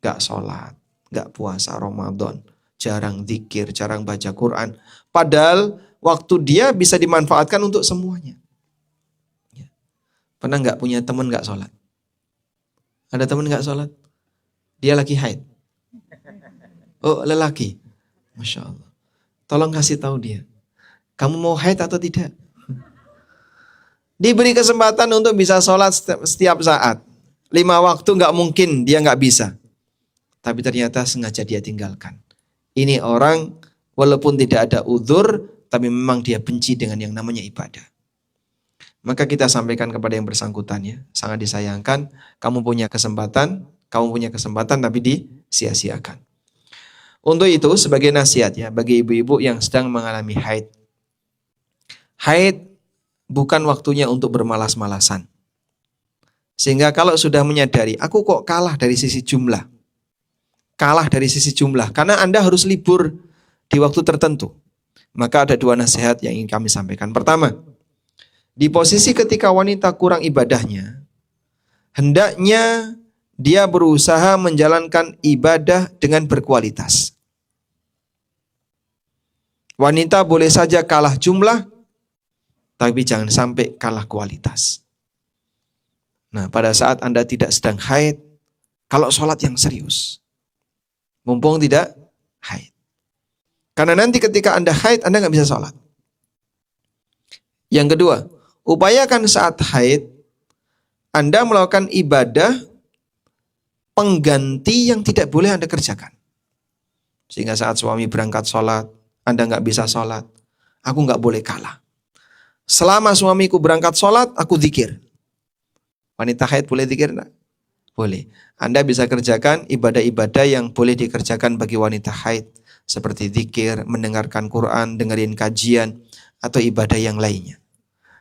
Gak sholat, gak puasa Ramadan, jarang zikir, jarang baca Quran. Padahal waktu dia bisa dimanfaatkan untuk semuanya. Pernah gak punya teman gak sholat? Ada teman gak sholat? Dia lagi haid. Oh, lelaki. Masya Allah. Tolong kasih tahu dia. Kamu mau haid atau tidak? Diberi kesempatan untuk bisa sholat setiap saat. 5 waktu gak mungkin dia gak bisa. Tapi ternyata sengaja dia tinggalkan. Ini orang walaupun tidak ada uzur, tapi memang dia benci dengan yang namanya ibadah. Maka kita sampaikan kepada yang bersangkutan ya. Sangat disayangkan, kamu punya kesempatan tapi disia-siakan. Untuk itu sebagai nasihat ya bagi ibu-ibu yang sedang mengalami haid. Haid bukan waktunya untuk bermalas-malasan. Sehingga kalau sudah menyadari, aku kok kalah dari sisi jumlah. Karena Anda harus libur di waktu tertentu. Maka ada 2 nasihat yang ingin kami sampaikan. Pertama, di posisi ketika wanita kurang ibadahnya, hendaknya dia berusaha menjalankan ibadah dengan berkualitas. Wanita boleh saja kalah jumlah, tapi jangan sampai kalah kualitas. Nah, pada saat Anda tidak sedang haid, kalau sholat yang serius, mumpung tidak haid. Karena nanti ketika Anda haid, Anda nggak bisa sholat. Yang kedua, upayakan saat haid, Anda melakukan ibadah pengganti yang tidak boleh Anda kerjakan. Sehingga saat suami berangkat sholat, Anda nggak bisa sholat. Aku nggak boleh kalah. Selama suamiku berangkat sholat, aku zikir. Wanita haid boleh zikir enggak? Boleh. Anda bisa kerjakan ibadah-ibadah yang boleh dikerjakan bagi wanita haid. Seperti zikir, mendengarkan Quran, dengerin kajian, atau ibadah yang lainnya.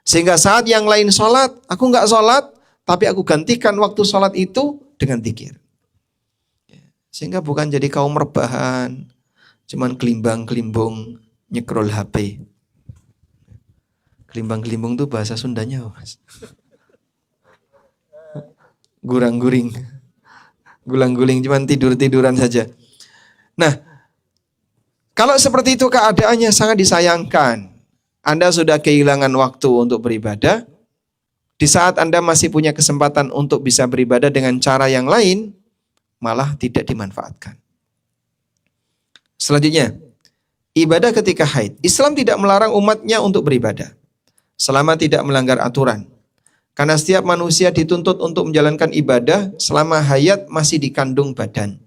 Sehingga saat yang lain sholat, aku nggak sholat, tapi aku gantikan waktu sholat itu dengan zikir. Sehingga bukan jadi kaum rebahan, cuman kelimbang-kelimbung, nyekrol HP. Kelimbang-kelimbung itu bahasa Sundanya, Mas. Gurang-guring. Gulang-guling, cuman tidur-tiduran saja. Nah, kalau seperti itu keadaannya sangat disayangkan. Anda sudah kehilangan waktu untuk beribadah. Di saat Anda masih punya kesempatan untuk bisa beribadah dengan cara yang lain, malah tidak dimanfaatkan. Selanjutnya, ibadah ketika haid. Islam tidak melarang umatnya untuk beribadah selama tidak melanggar aturan. Karena setiap manusia dituntut untuk menjalankan ibadah selama hayat masih dikandung badan.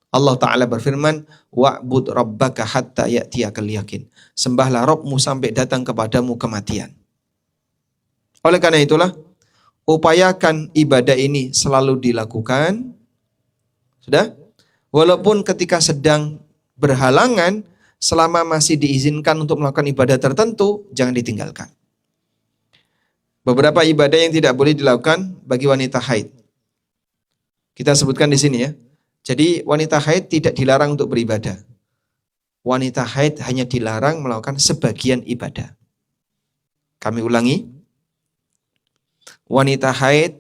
Allah Ta'ala berfirman, wa'bud rabbaka hatta ya'tiyakal yakin. Sembahlah Rabbmu sampai datang kepadamu kematian. Oleh karena itulah, upayakan ibadah ini selalu dilakukan. Sudah? Walaupun ketika sedang berhalangan, selama masih diizinkan untuk melakukan ibadah tertentu, jangan ditinggalkan. Beberapa ibadah yang tidak boleh dilakukan bagi wanita haid. Kita sebutkan di sini ya. Jadi wanita haid tidak dilarang untuk beribadah. Wanita haid hanya dilarang melakukan sebagian ibadah. Kami ulangi. Wanita haid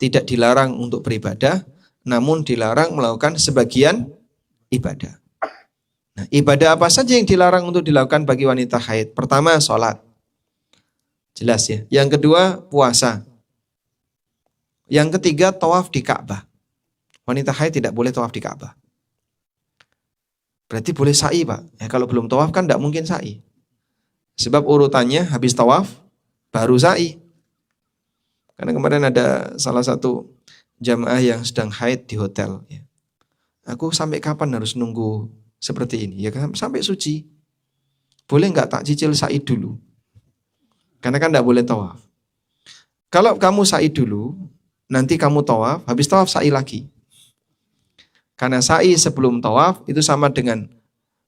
tidak dilarang untuk beribadah, namun dilarang melakukan sebagian ibadah. Nah, ibadah apa saja yang dilarang untuk dilakukan bagi wanita haid? Pertama, sholat. Jelas ya. Yang kedua, puasa. Yang ketiga, tawaf di Ka'bah. Wanita haid tidak boleh tawaf di Ka'bah. Berarti boleh sa'i, Pak. Ya, kalau belum tawaf kan tidak mungkin sa'i. Sebab urutannya habis tawaf, baru sa'i. Karena kemarin ada salah satu jamaah yang sedang haid di hotel. Ya. Aku sampai kapan harus nunggu seperti ini? Ya kan sampai suci. Boleh nggak tak cicil sa'i dulu? Karena kan tidak boleh tawaf. Kalau kamu sa'i dulu, nanti kamu tawaf, habis tawaf sa'i lagi. Karena sa'i sebelum tawaf itu sama dengan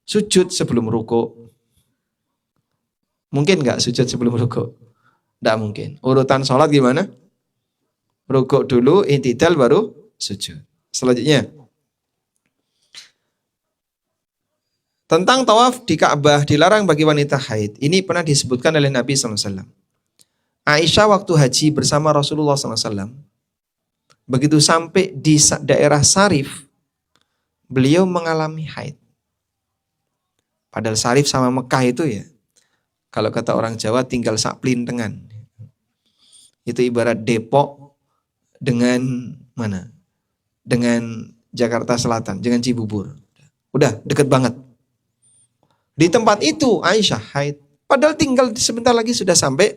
sujud sebelum ruku. Mungkin nggak sujud sebelum ruku? Tidak mungkin. Urutan sholat gimana? Ruku dulu, i'tidal baru sujud. Selanjutnya. Tentang tawaf di Ka'bah dilarang bagi wanita haid. Ini pernah disebutkan oleh Nabi SAW. Aisyah waktu haji bersama Rasulullah SAW. Begitu sampai di daerah Sarif, beliau mengalami haid. Padahal Sarif sama Mekah itu ya, kalau kata orang Jawa tinggal sak plintengan. Itu ibarat Depok dengan mana? Dengan Jakarta Selatan, dengan Cibubur. Udah deket banget. Di tempat itu Aisyah haid. Padahal tinggal sebentar lagi sudah sampai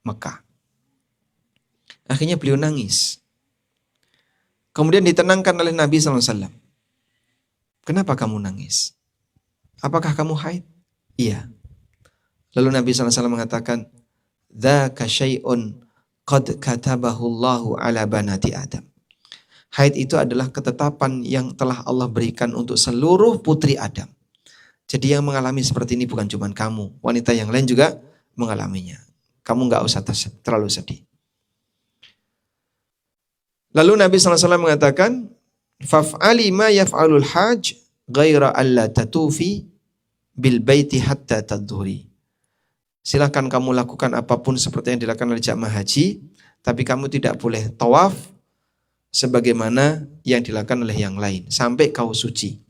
Mekah. Akhirnya beliau nangis. Kemudian ditenangkan oleh Nabi SAW. Kenapa kamu nangis? Apakah kamu haid? Iya. Lalu Nabi SAW mengatakan, dzaka syai'un qad katabahu Allahu ala banati Adam. Haid itu adalah ketetapan yang telah Allah berikan untuk seluruh putri Adam. Jadi yang mengalami seperti ini bukan cuma kamu. Wanita yang lain juga mengalaminya. Kamu nggak usah terlalu sedih. Lalu Nabi SAW mengatakan, faf'ali ma yaf'alul hajj ghaira alla tatufi bil baiti hatta tadhuri. Silakan kamu lakukan apapun seperti yang dilakukan oleh jamaah haji, tapi kamu tidak boleh tawaf sebagaimana yang dilakukan oleh yang lain sampai kau suci.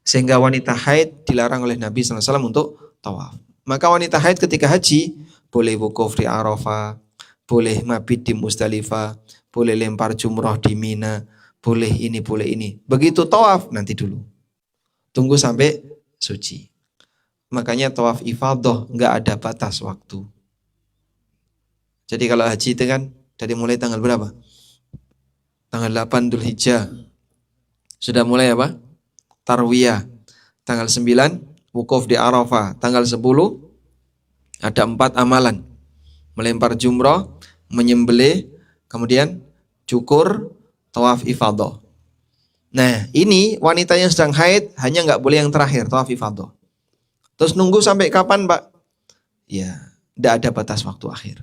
Sehingga wanita haid dilarang oleh Nabi SAW untuk tawaf. Maka wanita haid ketika haji boleh wukuf di Arafah, boleh mabit di Musdalifah, boleh lempar jumroh di Mina, boleh ini, boleh ini. Begitu tawaf nanti dulu. Tunggu sampai suci. Makanya tawaf ifadah nggak ada batas waktu. Jadi kalau haji itu kan dari mulai tanggal berapa? Tanggal 8 Dzulhijjah. Sudah mulai apa? Tarwiyah. Tanggal 9 wukuf di Arafah. Tanggal 10 ada 4 amalan. Melempar jumrah, menyembelih, kemudian cukur, tawaf ifadah. Nah, ini wanita yang sedang haid hanya nggak boleh yang terakhir, tawaf ifadah. Terus nunggu sampai kapan, Pak? Ya, tidak ada batas waktu akhir.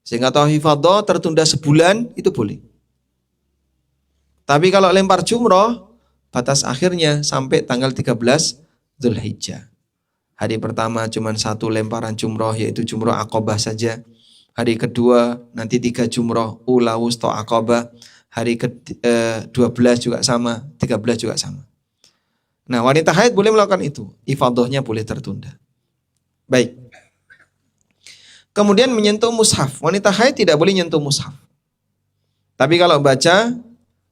Sehingga tawaf ifadah tertunda sebulan itu boleh. Tapi kalau lempar jumrah, batas akhirnya sampai tanggal 13 Dzulhijjah. Hari pertama cuma 1 lemparan jumrah, yaitu jumrah Aqabah saja. Hari kedua nanti 3 jumrah ula wusta Aqabah. Hari ke-12 juga sama, 13 juga sama. Nah, wanita haid boleh melakukan itu. Ifadahnya boleh tertunda. Baik. Kemudian menyentuh mushaf. Wanita haid tidak boleh menyentuh mushaf. Tapi kalau baca,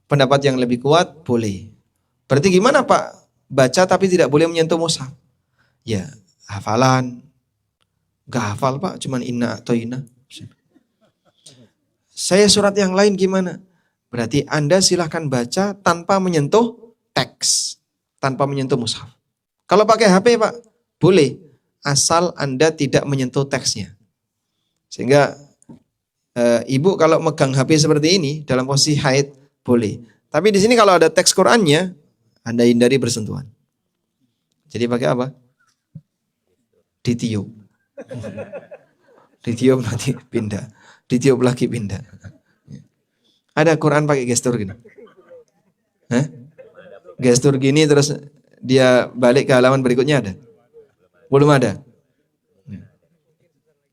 pendapat yang lebih kuat boleh. Berarti gimana, Pak? Baca tapi tidak boleh menyentuh mushaf. Ya, hafalan. Gak hafal, Pak, cuman inna atau inna. Saya surat yang lain gimana? Berarti Anda silahkan baca tanpa menyentuh teks, tanpa menyentuh mushaf. Kalau pakai HP, Pak, boleh, asal Anda tidak menyentuh teksnya. Sehingga ibu kalau megang HP seperti ini dalam posisi haid boleh. Tapi di sini kalau ada teks Qur'annya, Anda hindari bersentuhan. Jadi pakai apa? Ditiup. Ditiup nanti pindah. Ditiup lagi pindah. Ada Quran pakai gestur gini. Hah? Gestur gini terus dia balik ke halaman berikutnya ada? Belum ada.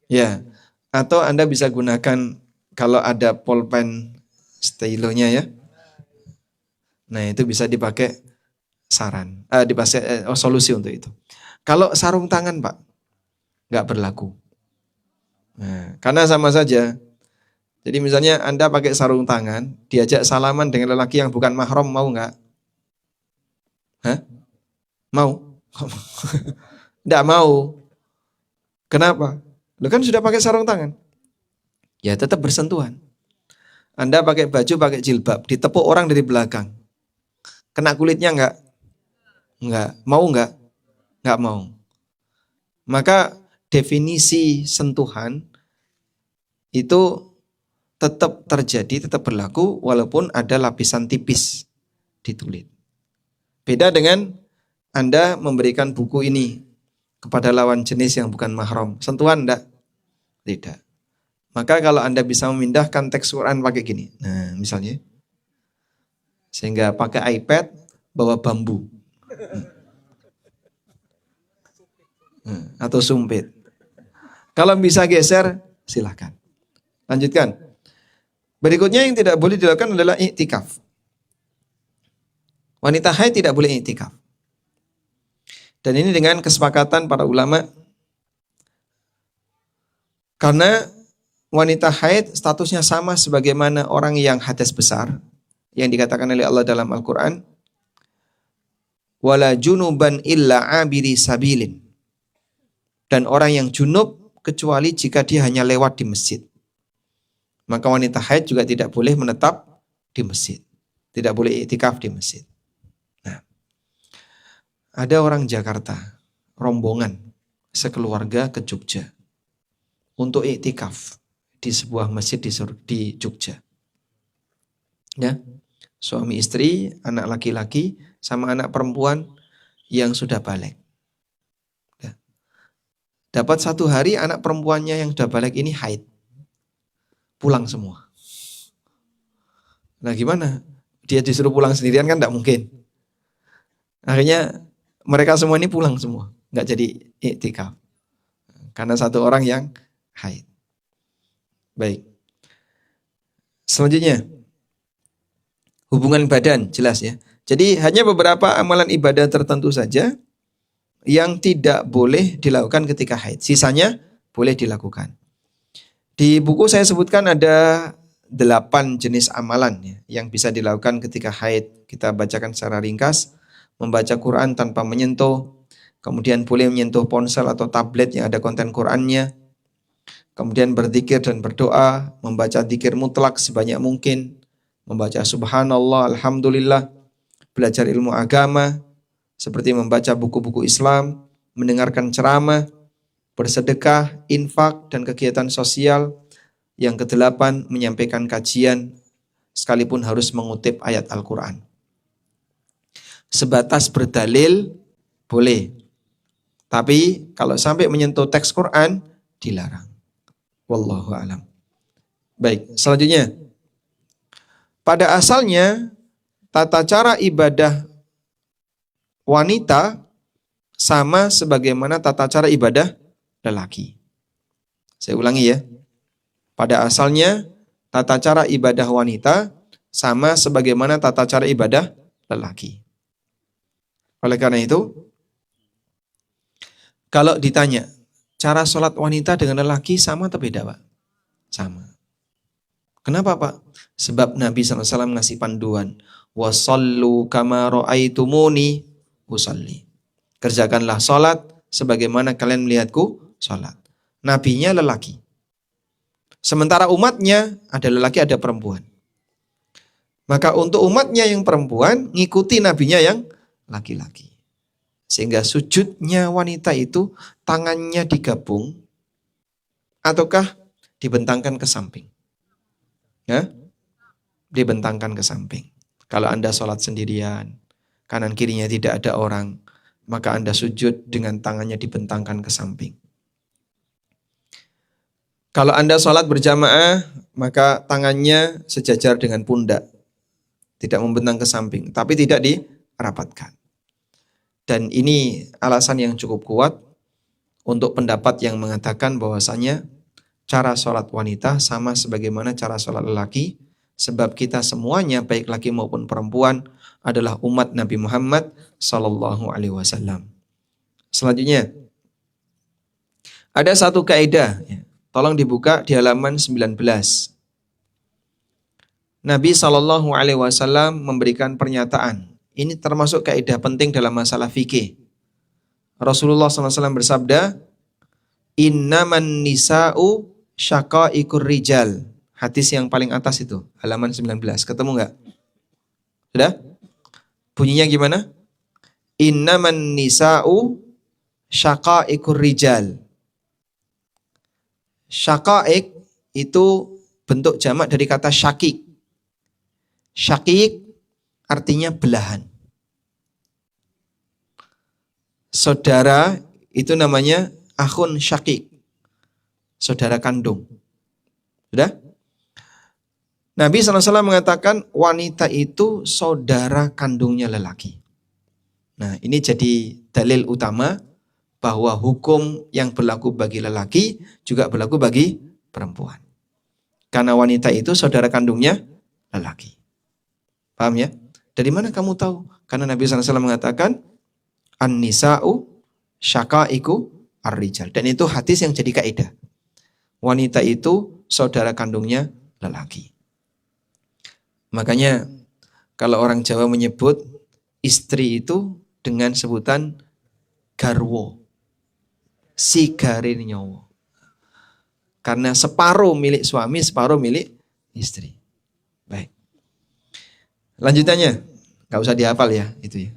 Ya. Atau Anda bisa gunakan kalau ada pulpen stylonya ya. Nah, itu bisa dipakai saran. Dipakai solusi untuk itu. Kalau sarung tangan, Pak, nggak berlaku. Nah, karena sama saja. Jadi misalnya Anda pakai sarung tangan, diajak salaman dengan lelaki yang bukan mahram, mau nggak? Hah? Mau? Nggak mau. Kenapa? Lo kan sudah pakai sarung tangan. Ya tetap bersentuhan. Anda pakai baju, pakai jilbab, ditepuk orang dari belakang. Kena kulitnya nggak? Nggak. Mau nggak? Nggak mau. Maka definisi sentuhan itu tetap terjadi, tetap berlaku walaupun ada lapisan tipis di kulit. Beda dengan Anda memberikan buku ini kepada lawan jenis yang bukan mahram. Sentuhan enggak? Tidak. Maka kalau Anda bisa memindahkan teks Quran pakai gini. Nah, misalnya. Sehingga pakai iPad bawa bambu. Atau sumpit. Kalau bisa geser, silahkan. Lanjutkan. Berikutnya yang tidak boleh dilakukan adalah iktikaf. Wanita haid tidak boleh iktikaf. Dan ini dengan kesepakatan para ulama. Karena wanita haid statusnya sama sebagaimana orang yang hadas besar. Yang dikatakan oleh Allah dalam Al-Quran. Wala junuban illa abiri sabilin. Dan orang yang junub kecuali jika dia hanya lewat di masjid. Maka wanita haid juga tidak boleh menetap di masjid. Tidak boleh iktikaf di masjid. Nah, ada orang Jakarta, rombongan, sekeluarga ke Jogja. Untuk iktikaf di sebuah masjid di Jogja. Ya, suami istri, anak laki-laki, sama anak perempuan yang sudah balik. Ya. Dapat 1 hari anak perempuannya yang sudah balik ini haid. Pulang semua. Nah gimana? Dia disuruh pulang sendirian kan tidak mungkin. Akhirnya mereka semua ini pulang semua. Nggak jadi iktikaf. Karena 1 orang yang haid. Baik. Selanjutnya. Hubungan badan jelas ya. Jadi hanya beberapa amalan ibadah tertentu saja yang tidak boleh dilakukan ketika haid. Sisanya boleh dilakukan. Di buku saya sebutkan ada 8 jenis amalan ya, yang bisa dilakukan ketika haid. Kita bacakan secara ringkas. Membaca Quran tanpa menyentuh. Kemudian boleh menyentuh ponsel atau tablet yang ada konten Qurannya. Kemudian berzikir dan berdoa. Membaca zikir mutlak sebanyak mungkin. Membaca subhanallah, alhamdulillah. Belajar ilmu agama, seperti membaca buku-buku Islam, mendengarkan ceramah, bersedekah, infak, dan kegiatan sosial. Yang ke-8, menyampaikan kajian, sekalipun harus mengutip ayat Al-Quran. Sebatas berdalil, boleh. Tapi kalau sampai menyentuh teks Quran, dilarang. Wallahu a'lam. Baik, selanjutnya. Pada asalnya, tata cara ibadah wanita sama sebagaimana tata cara ibadah lelaki. Saya ulangi ya. Pada asalnya, tata cara ibadah wanita sama sebagaimana tata cara ibadah lelaki. Oleh karena itu, kalau ditanya, cara sholat wanita dengan lelaki sama atau beda, Pak? Sama. Kenapa, Pak? Sebab Nabi SAW ngasih panduan. Wasallu kama ra'aitumuni usalli. Kerjakanlah sholat sebagaimana kalian melihatku sholat. Nabinya lelaki. Sementara umatnya ada lelaki, ada perempuan. Maka untuk umatnya yang perempuan, ngikuti nabinya yang laki-laki. Sehingga sujudnya wanita itu tangannya digabung ataukah dibentangkan ke samping. Ya? Dibentangkan ke samping. Kalau Anda sholat sendirian, kanan kirinya tidak ada orang, maka Anda sujud dengan tangannya dibentangkan ke samping. Kalau Anda sholat berjamaah, maka tangannya sejajar dengan pundak. Tidak membentang ke samping, tapi tidak dirapatkan. Dan ini alasan yang cukup kuat untuk pendapat yang mengatakan bahwasanya cara sholat wanita sama sebagaimana cara sholat lelaki. Sebab kita semuanya, baik laki maupun perempuan, adalah umat Nabi Muhammad Sallallahu Alaihi Wasallam. Selanjutnya, ada satu kaidah. Tolong dibuka di halaman 19. Nabi Sallallahu Alaihi Wasallam memberikan pernyataan. Ini termasuk kaidah penting dalam masalah fikih. Rasulullah SAW bersabda, Innaman nisa'u syaqaiqur rijal. Hadis yang paling atas itu, halaman 19. Ketemu enggak? Sudah? Bunyinya gimana? Innaman nisa'u syaqaiqur rijal. Syaqaiq itu bentuk jamak dari kata syakik. Syakik artinya belahan. Saudara itu namanya akhun syakik. Saudara kandung. Sudah? Nabi SAW mengatakan wanita itu saudara kandungnya lelaki. Nah, ini jadi dalil utama bahwa hukum yang berlaku bagi lelaki juga berlaku bagi perempuan. Karena wanita itu saudara kandungnya lelaki. Paham ya? Dari mana kamu tahu? Karena Nabi SAW mengatakan An-nisa'u syaqaiqu ar-rijal. Dan itu hadis yang jadi kaidah. Wanita itu saudara kandungnya lelaki. Makanya kalau orang Jawa menyebut istri itu dengan sebutan garwo, si garin nyowo. Karena separuh milik suami, separuh milik istri. Baik. Lanjutannya, gak usah dihafal ya, itu ya.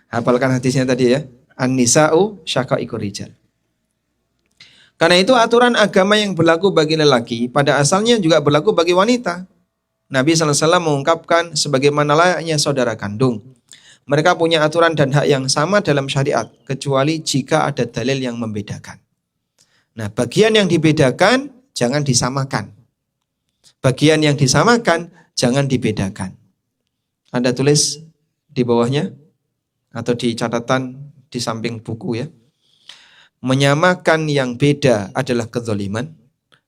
Hafalkan hadisnya tadi ya. An-nisa'u syaqaiqur rijal. Karena itu aturan agama yang berlaku bagi lelaki pada asalnya juga berlaku bagi wanita. Nabi SAW mengungkapkan sebagaimana layaknya saudara kandung. Mereka punya aturan dan hak yang sama dalam syariat, kecuali jika ada dalil yang membedakan. Nah, bagian yang dibedakan jangan disamakan. Bagian yang disamakan jangan dibedakan. Anda tulis di bawahnya atau di catatan di samping buku ya. Menyamakan yang beda adalah kezaliman,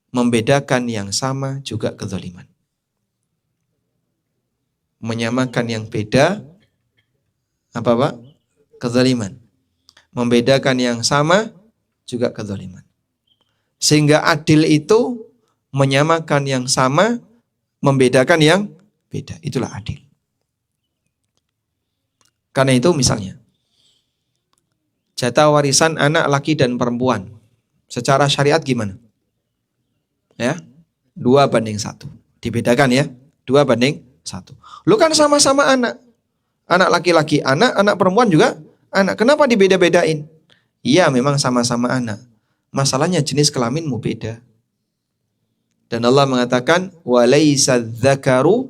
membedakan yang sama juga kezaliman. Menyamakan yang beda Apa Pak? Kezaliman. Membedakan yang sama juga kezaliman. Sehingga adil itu menyamakan yang sama, membedakan yang beda. Itulah adil. Karena itu misalnya, jatah warisan anak laki dan perempuan. Secara syariat gimana? Ya, 2:1. Dibedakan ya, 2:1. Lu kan sama-sama anak. Anak laki-laki anak, anak perempuan juga anak. Kenapa dibeda-bedain? Iya memang sama-sama anak. Masalahnya jenis kelaminmu beda. Dan Allah mengatakan, walaysa dzakaru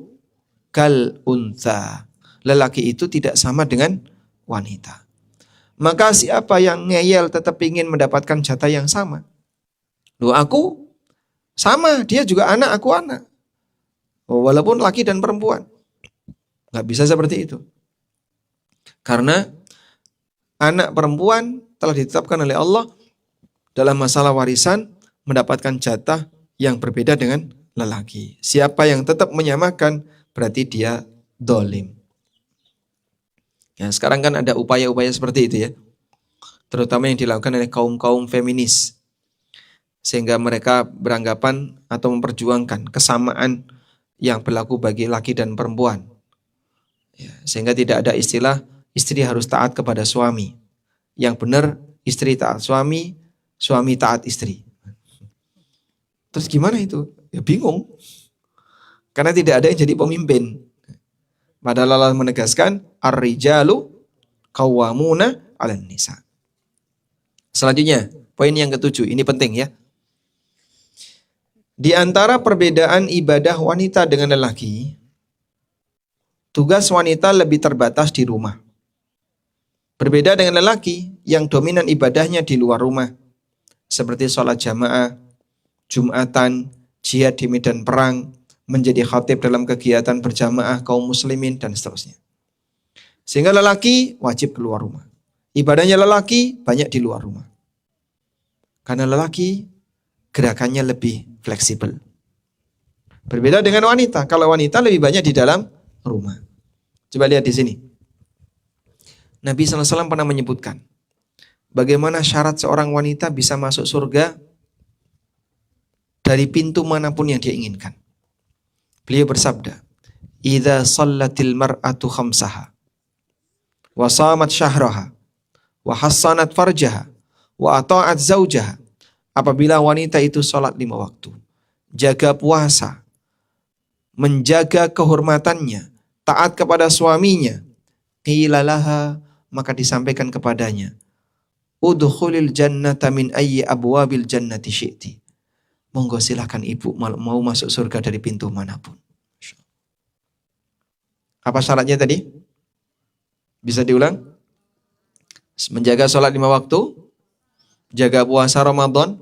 kal untha. Lelaki itu tidak sama dengan wanita. Maka siapa yang ngeyel tetap ingin mendapatkan jatah yang sama? Loh aku sama, dia juga anak, aku anak. Walaupun laki dan perempuan. Gak bisa seperti itu. Karena anak perempuan telah ditetapkan oleh Allah dalam masalah warisan mendapatkan jatah yang berbeda dengan lelaki. Siapa yang tetap menyamakan berarti dia dolim. Ya, sekarang kan ada upaya-upaya seperti itu ya. Terutama yang dilakukan oleh kaum-kaum feminis. Sehingga mereka beranggapan atau memperjuangkan kesamaan yang berlaku bagi laki dan perempuan. Ya, sehingga tidak ada istilah istri harus taat kepada suami. Yang benar istri taat suami, suami taat istri. Terus gimana itu? Ya bingung. Karena tidak ada yang jadi pemimpin. Padahal Allah menegaskan ar-rijalu qawwamuna 'alan nisa. Selanjutnya, poin yang ke-7, ini penting ya. Di antara perbedaan ibadah wanita dengan lelaki, tugas wanita lebih terbatas di rumah. Berbeda dengan lelaki yang dominan ibadahnya di luar rumah. Seperti sholat jamaah, Jumatan, jihad di medan perang, menjadi khatib dalam kegiatan berjamaah kaum muslimin, dan seterusnya. Sehingga lelaki wajib keluar rumah. Ibadahnya lelaki banyak di luar rumah. Karena lelaki gerakannya lebih fleksibel. Berbeda dengan wanita. Kalau wanita lebih banyak di dalam rumah. Coba lihat di sini. Nabi SAW pernah menyebutkan bagaimana syarat seorang wanita bisa masuk surga dari pintu manapun yang dia inginkan. Beliau bersabda, "Idza shallatil mar'atu khamsaha wa shamat syahraha wa hassanat farjaha wa ata'at zaujaha." Apabila wanita itu salat 5 waktu, jaga puasa, menjaga kehormatannya, taat kepada suaminya, qila laha, maka disampaikan kepadanya, udkhulil jannata min ayyi abwabil jannati syi'ti. Monggo silakan ibu mau masuk surga dari pintu manapun. Apa syaratnya tadi? Bisa diulang? Menjaga sholat 5 waktu, jaga puasa Ramadan,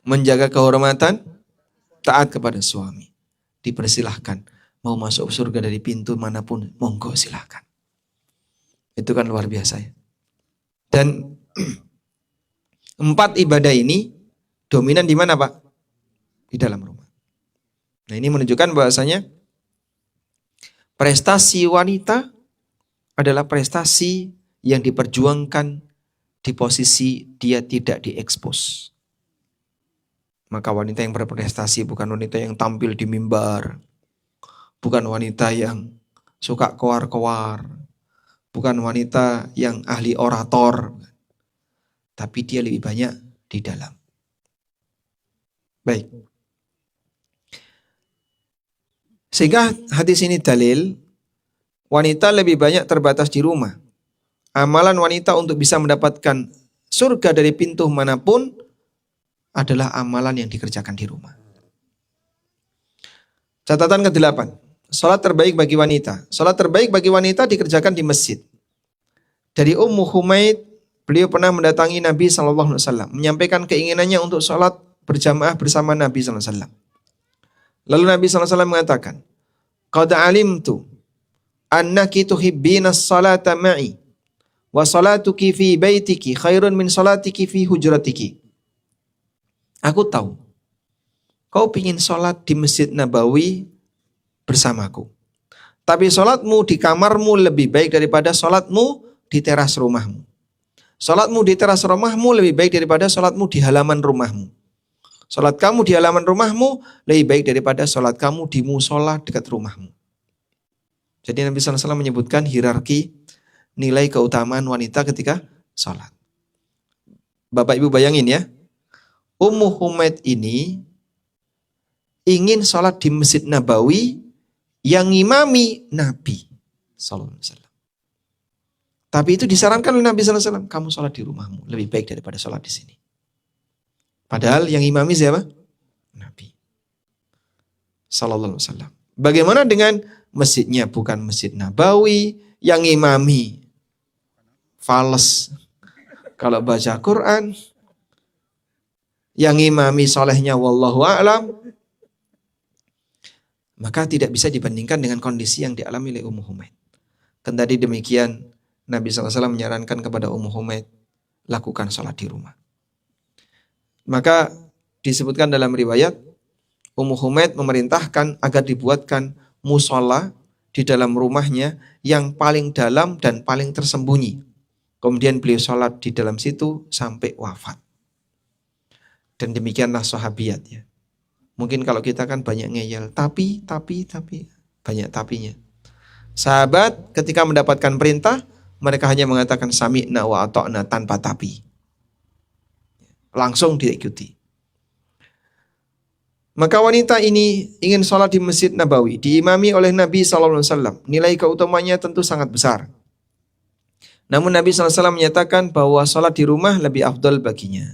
menjaga kehormatan, taat kepada suami. Dipersilahkan mau masuk surga dari pintu manapun, monggo silahkan. Itu kan luar biasa ya. Dan 4 ibadah ini dominan di mana Pak? Di dalam rumah. Nah ini menunjukkan bahwasanya prestasi wanita adalah prestasi yang diperjuangkan di posisi dia tidak diekspos. Maka wanita yang berprestasi bukan wanita yang tampil di mimbar, bukan wanita yang suka kowar-kowar, bukan wanita yang ahli orator, tapi dia lebih banyak di dalam. Baik. Sehingga hadis ini dalil wanita lebih banyak terbatas di rumah. Amalan wanita untuk bisa mendapatkan surga dari pintu manapun adalah amalan yang dikerjakan di rumah. Catatan ke-8. Salat terbaik bagi wanita. Salat terbaik bagi wanita dikerjakan di masjid. Dari Ummu Humaid, beliau pernah mendatangi Nabi SAW, menyampaikan keinginannya untuk salat berjamaah bersama Nabi SAW. Lalu Nabi SAW mengatakan, "Qad alimtu annaki tuhibbina as-salata ma'i wa salatuki fi baitiki khairun min salatiki fi hujratiki." Aku tahu kau ingin sholat di Masjid Nabawi bersamaku. Tapi sholatmu di kamarmu lebih baik daripada sholatmu di teras rumahmu. Sholatmu di teras rumahmu lebih baik daripada sholatmu di halaman rumahmu. Sholat kamu di halaman rumahmu lebih baik daripada sholat kamu di musola dekat rumahmu. Jadi Nabi SAW menyebutkan hierarki nilai keutamaan wanita ketika sholat. Bapak Ibu bayangin ya, Ummu Humaid ini ingin sholat di Masjid Nabawi yang ngimami Nabi SAW. Tapi itu disarankan oleh Nabi SAW, kamu sholat di rumahmu lebih baik daripada sholat di sini. Padahal yang imami siapa? Nabi SAW. Bagaimana dengan masjidnya bukan Masjid Nabawi, yang imami fales kalau baca Quran, yang imami solehnya wallahu a'lam, maka tidak bisa dibandingkan dengan kondisi yang dialami oleh Ummu Humaid. Kendati demikian, Nabi SAW menyarankan kepada Ummu Humaid, lakukan sholat di rumah. Maka disebutkan dalam riwayat, Ummu Humaid memerintahkan agar dibuatkan musola di dalam rumahnya yang paling dalam dan paling tersembunyi. Kemudian beliau sholat di dalam situ sampai wafat. Dan demikianlah sahabiat ya. Mungkin kalau kita kan banyak ngeyel, tapi, banyak tapinya. Sahabat ketika mendapatkan perintah, mereka hanya mengatakan sami'na wa ata'na tanpa tapi. Langsung diikuti. Maka wanita ini ingin sholat di Masjid Nabawi, diimami oleh Nabi SAW. Nilai keutamanya tentu sangat besar. Namun Nabi SAW menyatakan bahwa sholat di rumah lebih afdal baginya.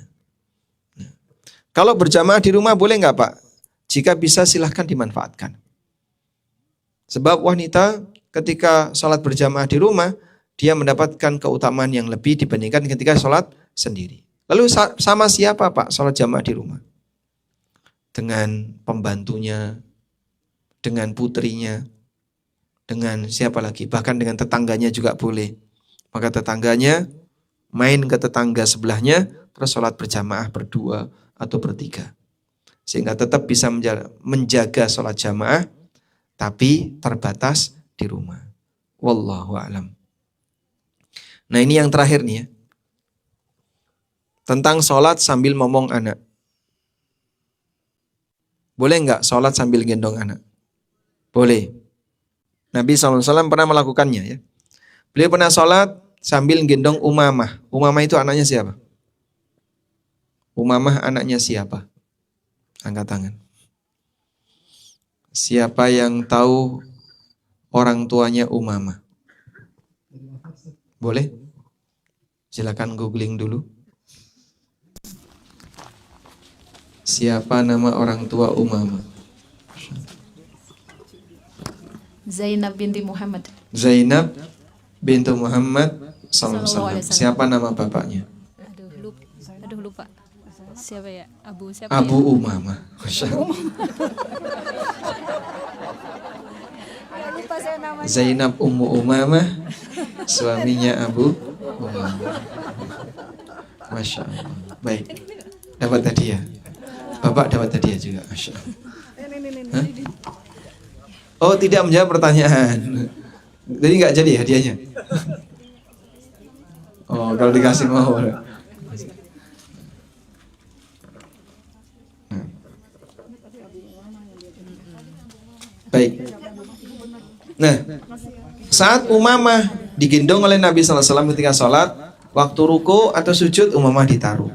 Kalau berjamaah di rumah boleh nggak Pak? Jika bisa silahkan dimanfaatkan. Sebab wanita ketika sholat berjamaah di rumah, dia mendapatkan keutamaan yang lebih dibandingkan ketika sholat sendiri. Lalu sama siapa Pak sholat jamaah di rumah? Dengan pembantunya, dengan putrinya, dengan siapa lagi? Bahkan dengan tetangganya juga boleh. Maka tetangganya main ke tetangga sebelahnya, terus sholat berjamaah berdua atau bertiga. Sehingga tetap bisa menjaga sholat jamaah, tapi terbatas di rumah. Wallahu a'lam. Nah ini yang terakhir nih ya. Tentang sholat sambil ngomong anak. Boleh nggak sholat sambil gendong anak? Boleh. Nabi SAW pernah melakukannya ya. Beliau pernah sholat sambil gendong Umamah. Umamah itu anaknya siapa? Umamah anaknya siapa? Angkat tangan. Siapa yang tahu orang tuanya Umamah? Boleh? Silakan googling dulu. Siapa nama orang tua Umamah? Zainab binti Muhammad. Zainab bintu Muhammad SAW. Siapa nama bapaknya? Aduh lupa. Siapa ya? Siapa Abu ya? Umamah. Masya Allah. Lupa saya namanya. Zainab Ummu Umamah, suaminya Abu Umamah. Masya Allah. Baik. Dapat hadiah. Bapak dapat hadiah juga. Masya Allah. Hah? Oh tidak menjawab pertanyaan. Jadi nggak jadi hadiahnya. Oh kalau dikasih mau. Baik. Nah, saat Umamah digendong oleh Nabi SAW ketika sholat, waktu ruku atau sujud Umamah ditaruh.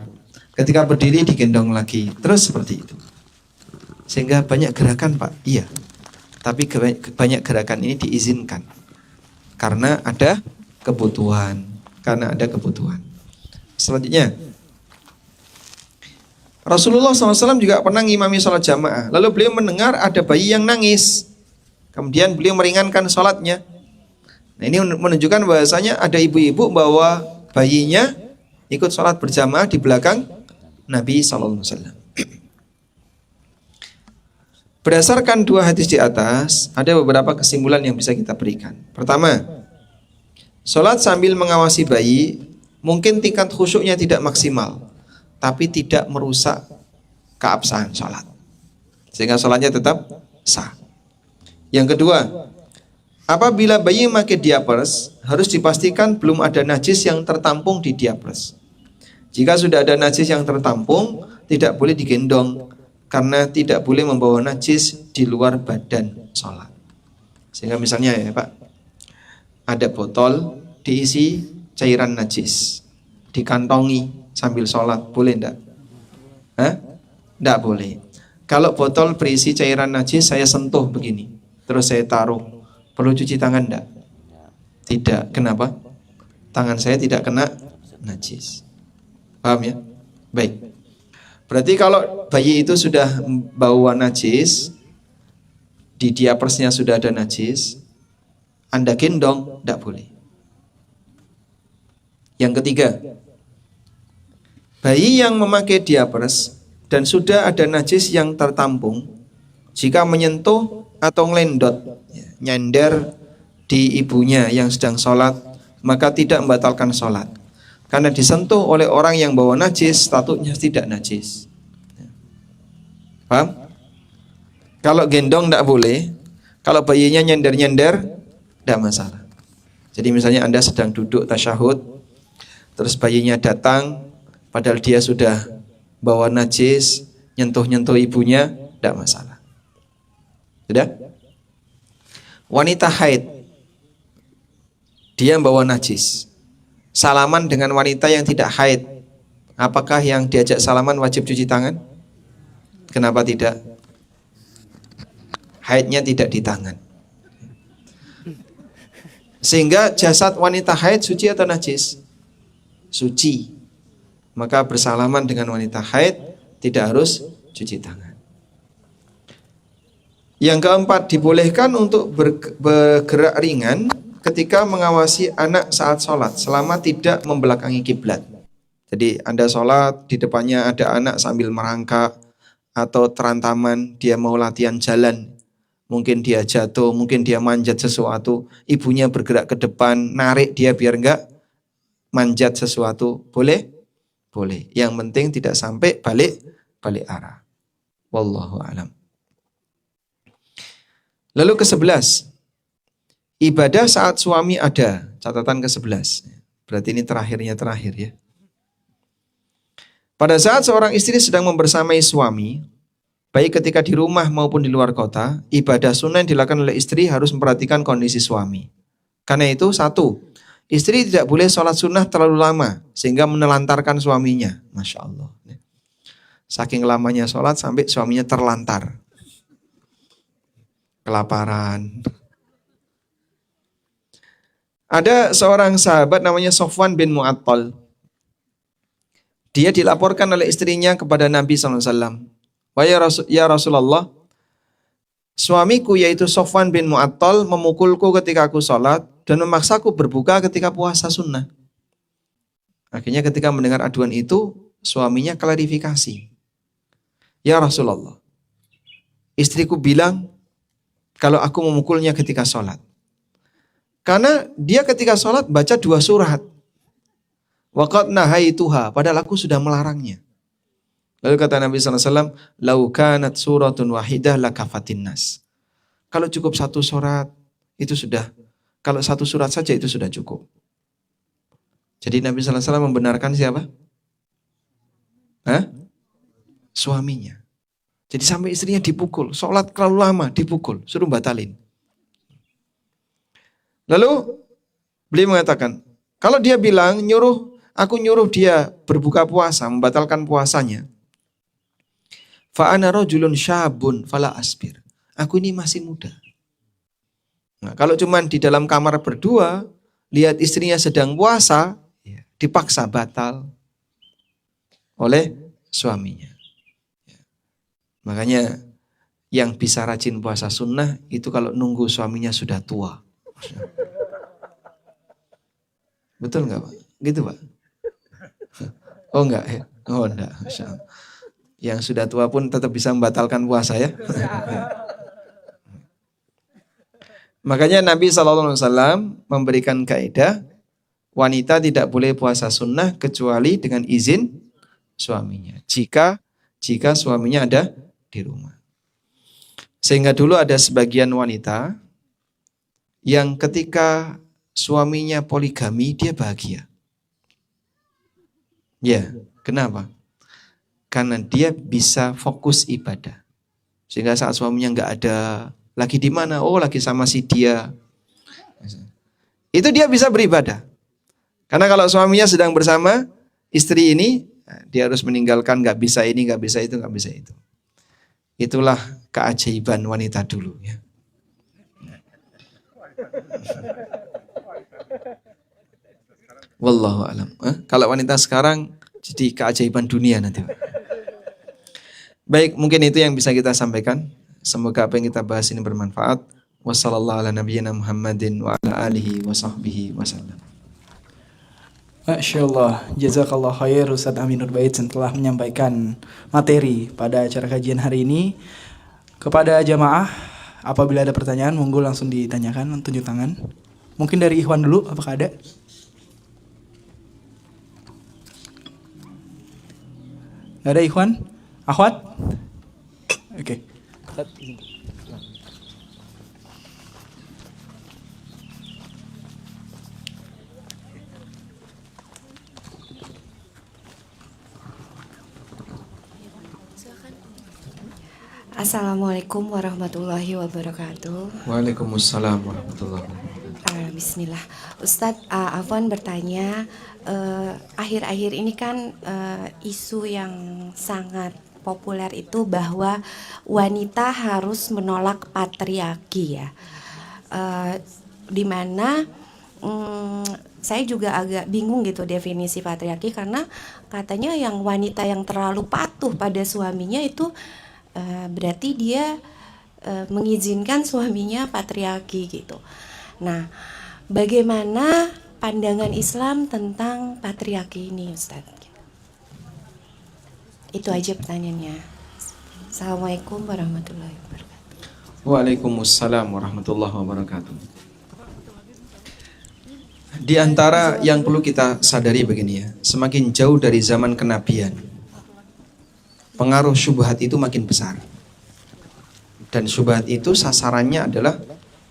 Ketika berdiri digendong lagi. Terus seperti itu. Sehingga banyak gerakan Pak. Iya. Tapi banyak gerakan ini diizinkan. Karena ada kebutuhan. Selanjutnya. Rasulullah SAW juga pernah ngimami sholat jamaah. Lalu beliau mendengar ada bayi yang nangis. Kemudian beliau meringankan sholatnya. Nah ini menunjukkan bahwasanya ada ibu-ibu bahwa bayinya ikut sholat berjamaah di belakang Nabi SAW. Berdasarkan dua hadis di atas, ada beberapa kesimpulan yang bisa kita berikan. Pertama, sholat sambil mengawasi bayi, mungkin tingkat khusyuknya tidak maksimal, tapi tidak merusak keabsahan sholat. Sehingga sholatnya tetap sah. Yang kedua, Apabila bayi memakai diapers, harus dipastikan belum ada najis yang tertampung di diapers. Jika sudah ada najis yang tertampung, tidak boleh digendong karena tidak boleh membawa najis di luar badan sholat. Sehingga misalnya ya Pak, ada botol diisi cairan najis, dikantongi sambil sholat, boleh enggak? Enggak boleh. Kalau botol berisi cairan najis saya sentuh begini, terus saya taruh, perlu cuci tangan enggak? Tidak. Kenapa? Tangan saya tidak kena najis. Paham ya? Baik. Berarti kalau bayi itu sudah bawa najis, di diapersnya sudah ada najis, Anda gendong, tidak boleh. Yang ketiga, bayi yang memakai diapers dan sudah ada najis yang tertampung, jika menyentuh atau ngelendot, nyender di ibunya yang sedang sholat, maka tidak membatalkan sholat. Karena disentuh oleh orang yang bawa najis, statusnya tidak najis. Paham? Kalau gendong tidak boleh, kalau bayinya nyender-nyender, tidak masalah. Jadi misalnya Anda sedang duduk tasyahud, terus bayinya datang, padahal dia sudah bawa najis, nyentuh-nyentuh ibunya, tidak masalah. Sudah? Wanita haid, dia bawa najis, salaman dengan wanita yang tidak haid, apakah yang diajak salaman wajib cuci tangan? Kenapa tidak? Haidnya tidak di tangan. Sehingga jasad wanita haid suci atau najis? Suci. Maka bersalaman dengan wanita haid tidak harus cuci tangan. Yang keempat, dibolehkan untuk bergerak ringan ketika mengawasi anak saat sholat selama tidak membelakangi kiblat. Jadi Anda sholat, di depannya ada anak sambil merangkak atau terantaman, dia mau latihan jalan, mungkin dia jatuh, mungkin dia manjat sesuatu, ibunya bergerak ke depan, narik dia biar enggak manjat sesuatu, boleh? Boleh. Yang penting tidak sampai balik arah. Wallahu a'lam. Lalu ke-11, ibadah saat suami ada, catatan ke-11. Berarti ini terakhir ya. Pada saat seorang istri sedang membersamai suami, baik ketika di rumah maupun di luar kota, ibadah sunnah yang dilakukan oleh istri harus memperhatikan kondisi suami. Karena itu, satu, istri tidak boleh sholat sunnah terlalu lama, sehingga menelantarkan suaminya. Masya Allah. Saking lamanya sholat sampai suaminya terlantar. Kelaparan. Ada seorang sahabat namanya Sofwan bin Mu'attal. Dia dilaporkan oleh istrinya kepada Nabi SAW. Ya Rasulullah, suamiku yaitu Sofwan bin Mu'attal memukulku ketika aku sholat dan memaksaku berbuka ketika puasa sunnah. Akhirnya ketika mendengar aduan itu, suaminya klarifikasi. Ya Rasulullah, istriku bilang kalau aku memukulnya ketika sholat. Karena dia ketika sholat baca 2 surat. Waqad nahaituha, padahal aku sudah melarangnya. Lalu kata Nabi SAW, lau kanat suratun wahidah lakafatin nas. Kalau cukup 1 surat, itu sudah. Kalau 1 surat saja itu sudah cukup. Jadi Nabi SAW membenarkan siapa? Suaminya. Jadi sampai istrinya dipukul, sholat terlalu lama dipukul, suruh batalin. Lalu beliau mengatakan, kalau dia bilang aku nyuruh dia berbuka puasa, membatalkan puasanya. Fa ana rajulun syabun fala asbir. Aku ini masih muda. Nah, kalau cuman di dalam kamar berdua, lihat istrinya sedang puasa, dipaksa batal oleh suaminya. Makanya yang bisa rajin puasa sunnah itu kalau nunggu suaminya sudah tua. Betul nggak Pak? Gitu Pak? Oh enggak ya? Oh enggak. Yang sudah tua pun tetap bisa membatalkan puasa ya. Makanya Nabi SAW memberikan kaidah wanita tidak boleh puasa sunnah kecuali dengan izin suaminya. Jika suaminya ada di rumah. Sehingga dulu ada sebagian wanita yang ketika suaminya poligami dia bahagia. Ya, kenapa? Karena dia bisa fokus ibadah. Sehingga saat suaminya nggak ada, lagi di mana? Oh, lagi sama si dia. Itu dia bisa beribadah. Karena kalau suaminya sedang bersama istri ini, dia harus meninggalkan, nggak bisa ini, nggak bisa itu, nggak bisa itu. Itulah keajaiban wanita dulu. Ya. Wallahu alam. Kalau wanita sekarang jadi keajaiban dunia nanti. Baik, mungkin itu yang bisa kita sampaikan. Semoga apa yang kita bahas ini bermanfaat. Wassallallahu ala nabiyyina Muhammadin wa ala alihi wa sahbihi wasallam. Masya Allah, jazakallah khair Ustadz Aminur Bait telah menyampaikan materi pada acara kajian hari ini. Kepada jamaah, apabila ada pertanyaan, monggo langsung ditanyakan, tunjuk tangan. Mungkin dari Ikhwan dulu, apakah ada? Gak ada Ikhwan? Akhwat? Oke. Assalamualaikum warahmatullahi wabarakatuh. Waalaikumsalam warahmatullahi wabarakatuh. Bismillah. Ustadz, Afwan bertanya, akhir-akhir ini kan isu yang sangat populer itu bahwa wanita harus menolak patriarki ya. Dimana saya juga agak bingung gitu definisi patriarki, karena katanya yang wanita yang terlalu patuh pada suaminya itu berarti dia mengizinkan suaminya patriarki gitu. Nah, bagaimana pandangan Islam tentang patriarki ini, Ustadz? Itu aja pertanyaannya. Assalamualaikum warahmatullahi wabarakatuh. Waalaikumsalam warahmatullahi wabarakatuh. Di antara yang perlu kita sadari begini ya, semakin jauh dari zaman kenabian, pengaruh syubhat itu makin besar. Dan syubhat itu sasarannya adalah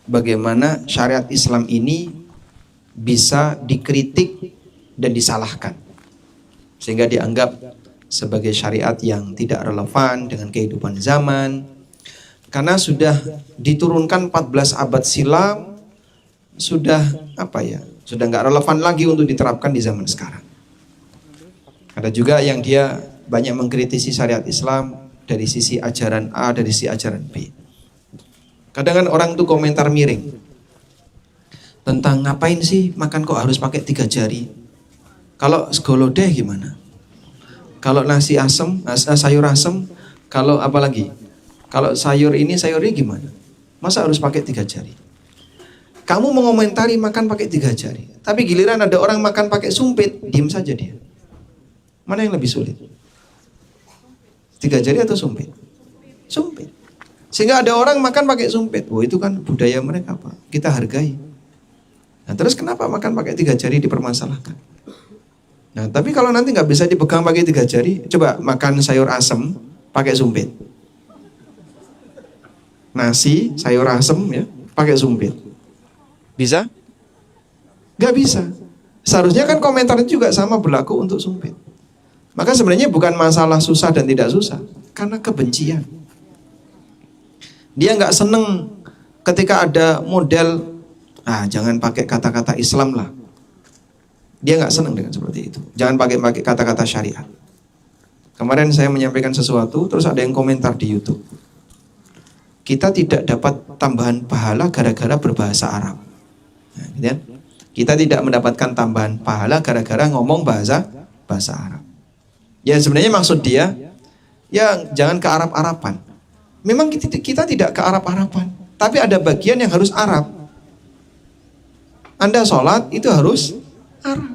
bagaimana syariat Islam ini bisa dikritik dan disalahkan. Sehingga dianggap sebagai syariat yang tidak relevan dengan kehidupan zaman. Karena sudah diturunkan 14 abad silam, sudah sudah nggak relevan lagi untuk diterapkan di zaman sekarang. Ada juga yang dia banyak mengkritisi syariat Islam dari sisi ajaran A, dari sisi ajaran B. Kadang kan orang tuh komentar miring tentang ngapain sih makan kok harus pakai 3 jari. Kalau segolodeh gimana? Kalau nasi asem, sayur asem, kalau apa lagi? Kalau sayur ini gimana? Masa harus pakai 3 jari? Kamu mengomentari makan pakai 3 jari, tapi giliran ada orang makan pakai sumpit, diam saja dia. Mana yang lebih sulit? 3 jari atau sumpit? Sumpit. Sehingga ada orang makan pakai sumpit. Oh, itu kan budaya mereka, Pak. Kita hargai. Nah, terus kenapa makan pakai 3 jari dipermasalahkan? Nah, tapi kalau nanti nggak bisa dipegang pakai 3 jari, coba makan sayur asem pakai sumpit. Nasi, sayur asem ya, pakai sumpit. Bisa? Nggak bisa. Seharusnya kan komentarnya juga sama berlaku untuk sumpit. Maka sebenarnya bukan masalah susah dan tidak susah, karena kebencian. Dia nggak seneng ketika ada model, jangan pakai kata-kata Islam lah. Dia nggak seneng dengan seperti itu. Jangan pakai kata-kata syariat. Kemarin saya menyampaikan sesuatu, terus ada yang komentar di YouTube. Kita tidak dapat tambahan pahala gara-gara berbahasa Arab. Nah, gitu kan? Kita tidak mendapatkan tambahan pahala gara-gara ngomong bahasa Arab. Ya sebenarnya maksud dia, ya jangan ke Arab-Araban. Memang kita tidak ke Arab-Araban, tapi ada bagian yang harus Arab. Anda sholat itu harus Arab.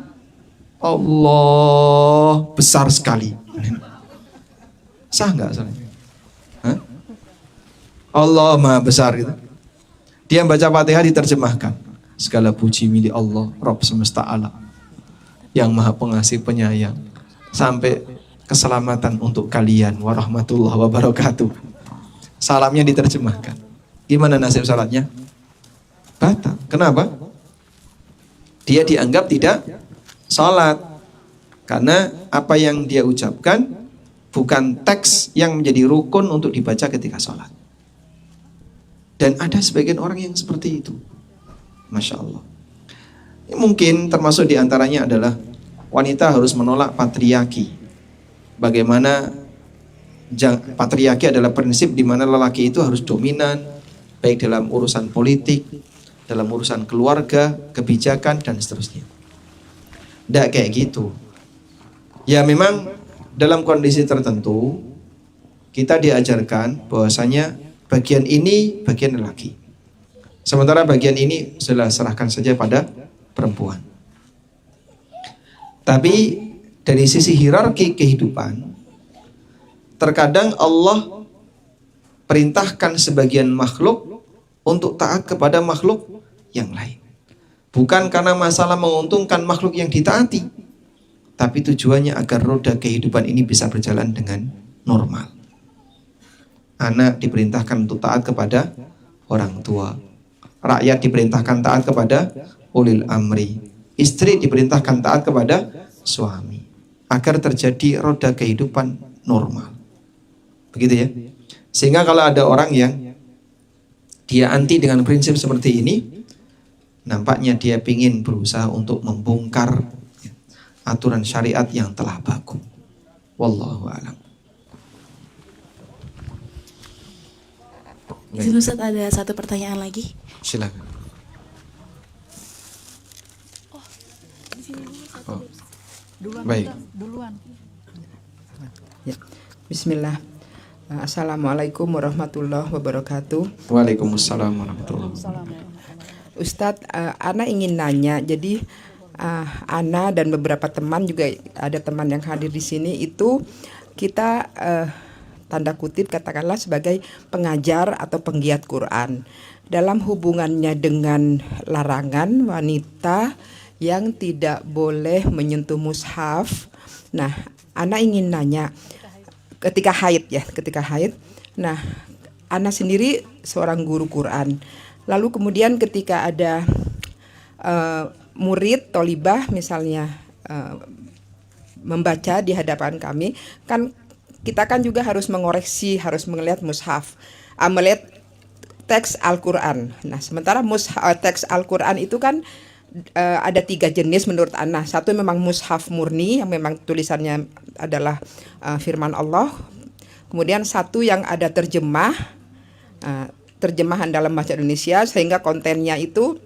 Allah besar sekali. Sah nggak sholatnya? Allah maha besar gitu. Dia baca Fatihah diterjemahkan. Segala puji milik Allah, Rabb semesta alam, yang maha pengasih penyayang. Sampai keselamatan untuk kalian warahmatullahi wabarakatuh. Salamnya diterjemahkan. Gimana nasib salatnya? Batal. Kenapa? Dia dianggap tidak sholat. Karena apa yang dia ucapkan bukan teks yang menjadi rukun untuk dibaca ketika sholat. Dan ada sebagian orang yang seperti itu. Masya Allah. Mungkin termasuk diantaranya adalah wanita harus menolak patriarki. Bagaimana patriarki adalah prinsip di mana lelaki itu harus dominan, baik dalam urusan politik, dalam urusan keluarga, kebijakan, dan seterusnya. Tidak kayak gitu. Ya memang dalam kondisi tertentu kita diajarkan bahwasanya bagian ini bagian lelaki, sementara bagian ini sudah serahkan saja pada perempuan. Tapi dari sisi hierarki kehidupan, terkadang Allah perintahkan sebagian makhluk untuk taat kepada makhluk yang lain. Bukan karena masalah menguntungkan makhluk yang ditaati, tapi tujuannya agar roda kehidupan ini bisa berjalan dengan normal. Anak diperintahkan untuk taat kepada orang tua. Rakyat diperintahkan taat kepada ulil amri. Istri diperintahkan taat kepada suami. Agar terjadi roda kehidupan normal. Begitu ya. Sehingga kalau ada orang yang dia anti dengan prinsip seperti ini, nampaknya dia ingin berusaha untuk membongkar aturan syariat yang telah baku. Wallahu a'lam. Izin Ustaz, ada satu pertanyaan lagi. Silakan. Oh. Baik. Ya. Bismillah. Assalamualaikum warahmatullahi wabarakatuh. Waalaikumsalam warahmatullahi wabarakatuh. Ustadz, Ana ingin nanya. Jadi Ana dan beberapa teman juga, ada teman yang hadir di sini, itu kita tanda kutip katakanlah sebagai pengajar atau penggiat Quran. Dalam hubungannya dengan larangan wanita yang tidak boleh menyentuh mushaf. Nah, Ana ingin nanya, ketika haid. Nah, Ana sendiri seorang guru Quran. Lalu kemudian ketika ada murid tolibah misalnya membaca di hadapan kami, kan kita kan juga harus mengoreksi, harus melihat mushaf, melihat teks Al-Quran. Nah, sementara teks Al-Quran itu kan ada 3 jenis menurut Ana. Satu memang mushaf murni yang memang tulisannya adalah firman Allah. Kemudian satu yang ada terjemahan dalam bahasa Indonesia sehingga kontennya itu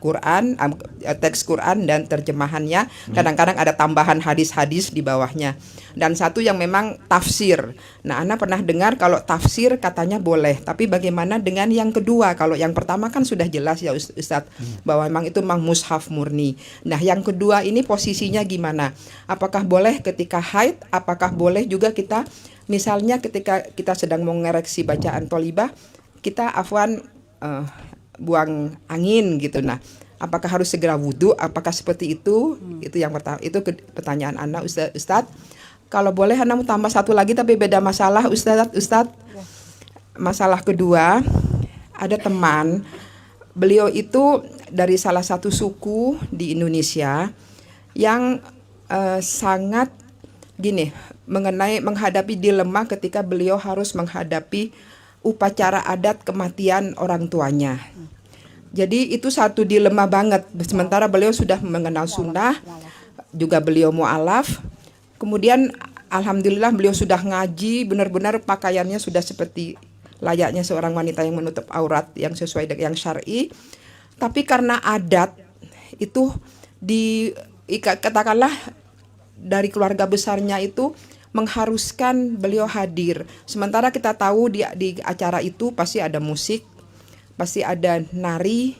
Quran, teks Quran dan terjemahannya. Kadang-kadang ada tambahan hadis-hadis di bawahnya. Dan satu yang memang tafsir. Nah, Ana pernah dengar kalau tafsir katanya boleh. Tapi bagaimana dengan yang kedua? Kalau yang pertama kan sudah jelas ya Ustadz, bahwa memang itu memang mushaf murni. Nah, yang kedua ini posisinya gimana? Apakah boleh ketika haid? Apakah boleh juga kita, misalnya ketika kita sedang mengoreksi bacaan tolibah, kita buang angin gitu. Nah, apakah harus segera wudhu? Apakah seperti itu? Itu yang pertama. Itu pertanyaan Ana, Ustadz. Kalau boleh Ana mau tambah satu lagi tapi beda masalah, Ustadz. Masalah kedua, ada teman, beliau itu dari salah satu suku di Indonesia yang sangat menghadapi dilema ketika beliau harus menghadapi upacara adat kematian orang tuanya. Jadi itu satu dilema banget. Sementara beliau sudah mengenal sunnah, juga beliau mu'alaf. Kemudian alhamdulillah beliau sudah ngaji, benar-benar pakaiannya sudah seperti layaknya seorang wanita yang menutup aurat yang sesuai dengan yang syar'i. Tapi karena adat itu katakanlah dari keluarga besarnya itu mengharuskan beliau hadir. Sementara kita tahu di acara itu pasti ada musik, pasti ada nari.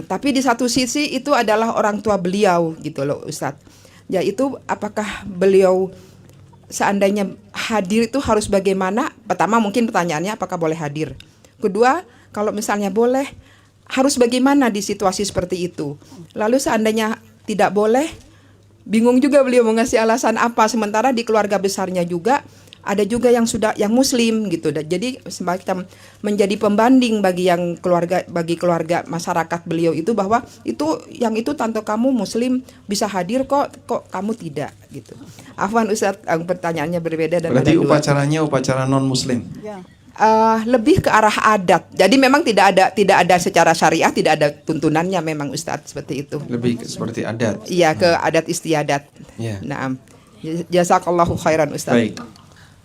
Tapi di satu sisi itu adalah orang tua beliau gitu loh Ustadz. Ya itu apakah beliau seandainya hadir itu harus bagaimana? Pertama mungkin pertanyaannya apakah boleh hadir. Kedua, kalau misalnya boleh, harus bagaimana di situasi seperti itu. Lalu seandainya tidak boleh, bingung juga beliau mau ngasih alasan apa. Sementara di keluarga besarnya juga ada juga yang sudah yang muslim gitu. Jadi semacam menjadi pembanding bagi keluarga masyarakat beliau itu, bahwa yang itu tante kamu muslim bisa hadir kok kamu tidak gitu. Afwan Ustadz, pertanyaannya berbeda dan Berarti ada dua. upacaranya upacara non muslim. Lebih ke arah adat. Jadi memang tidak ada secara syariah, tidak ada tuntunannya memang Ustadz, seperti itu. Lebih seperti adat. Iya, ke adat istiadat. Iya. Naam. Jazakallahu khairan Ustadz. Baik.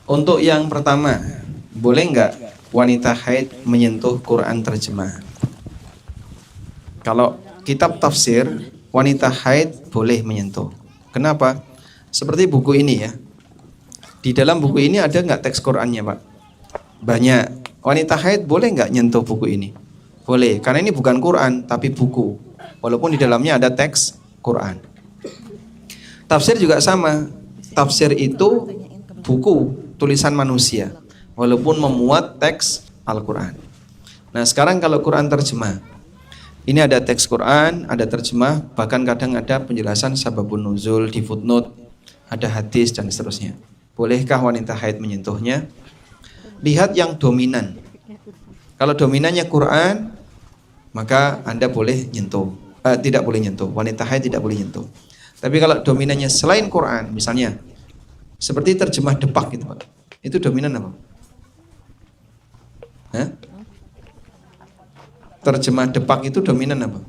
Untuk yang pertama, boleh nggak wanita haid menyentuh Quran terjemah? Kalau kitab tafsir, wanita haid boleh menyentuh. Kenapa? Seperti buku ini ya. Di dalam buku ini ada nggak teks Qurannya, Pak? Banyak. Wanita haid boleh nggak nyentuh buku ini? Boleh, karena ini bukan Quran tapi buku. Walaupun di dalamnya ada teks Quran. Tafsir juga sama. Tafsir itu buku tulisan manusia, walaupun memuat teks Al-Quran. Nah sekarang kalau Quran terjemah, ini ada teks Quran, ada terjemah, bahkan kadang ada penjelasan sababun nuzul di footnote, ada hadis dan seterusnya. Bolehkah wanita haid menyentuhnya? Lihat yang dominan. Kalau dominannya Quran, maka Anda boleh nyentuh. Tidak boleh nyentuh. Wanita haid tidak boleh nyentuh. Tapi kalau dominannya selain Quran, misalnya seperti terjemah Depak gitu, Pak. Itu dominan apa? Hah? Terjemah Depak itu dominan apa?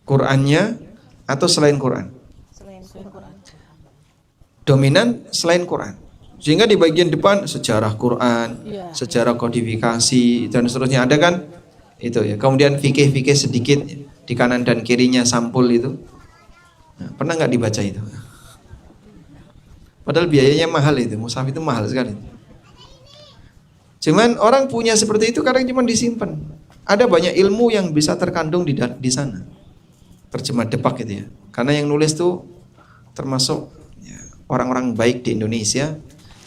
Qurannya atau selain Quran? Dominan selain Quran. Sehingga di bagian depan sejarah Quran, sejarah kodifikasi dan seterusnya ada kan? Itu ya. Kemudian fikih-fikih sedikit di kanan dan kirinya sampul itu. Nah, pernah nggak dibaca itu? Padahal biayanya mahal itu, mushaf itu mahal sekali. Cuman orang punya seperti itu kadang cuma disimpan. Ada banyak ilmu yang bisa terkandung di sana. Terjemah Depak itu ya. Karena yang nulis tuh termasuk ya, orang-orang baik di Indonesia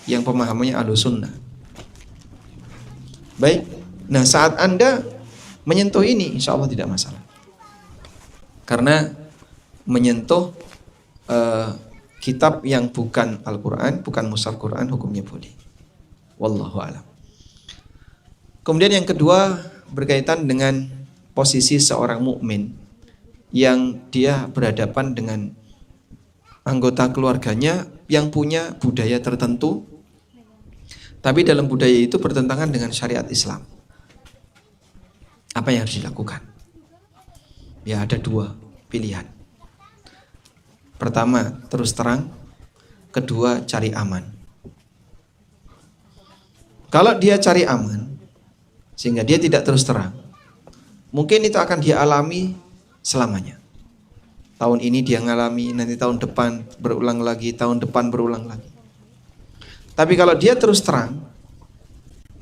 yang pemahamannya Ahlussunnah. Baik. Nah, saat Anda menyentuh ini insya Allah tidak masalah. Karena menyentuh kitab yang bukan Al-Quran, bukan mushaf Quran, hukumnya boleh. Wallahu a'lam. Kemudian yang kedua berkaitan dengan posisi seorang mukmin yang dia berhadapan dengan anggota keluarganya yang punya budaya tertentu, tapi dalam budaya itu bertentangan dengan syariat Islam. Apa yang harus dilakukan? Ya ada dua pilihan. Pertama, terus terang. Kedua, cari aman. Kalau dia cari aman, sehingga dia tidak terus terang, mungkin itu akan dia alami selamanya. Tahun ini dia ngalami, nanti tahun depan berulang lagi, tahun depan berulang lagi. Tapi kalau dia terus terang,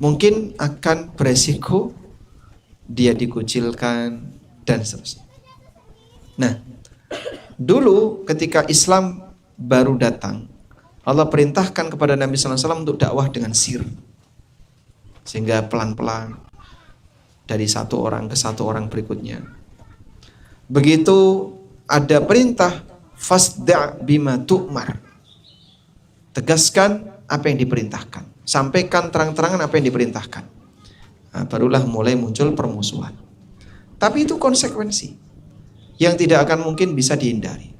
mungkin akan beresiko dia dikucilkan dan seterusnya. Nah, dulu ketika Islam baru datang, Allah perintahkan kepada Nabi SAW untuk dakwah dengan sir. Sehingga pelan-pelan dari satu orang ke satu orang berikutnya. Begitu ada perintah fasda' bima tu'mar. Tegaskan apa yang diperintahkan. Sampaikan terang-terangan apa yang diperintahkan. Nah, barulah mulai muncul permusuhan. Tapi itu konsekuensi yang tidak akan mungkin bisa dihindari.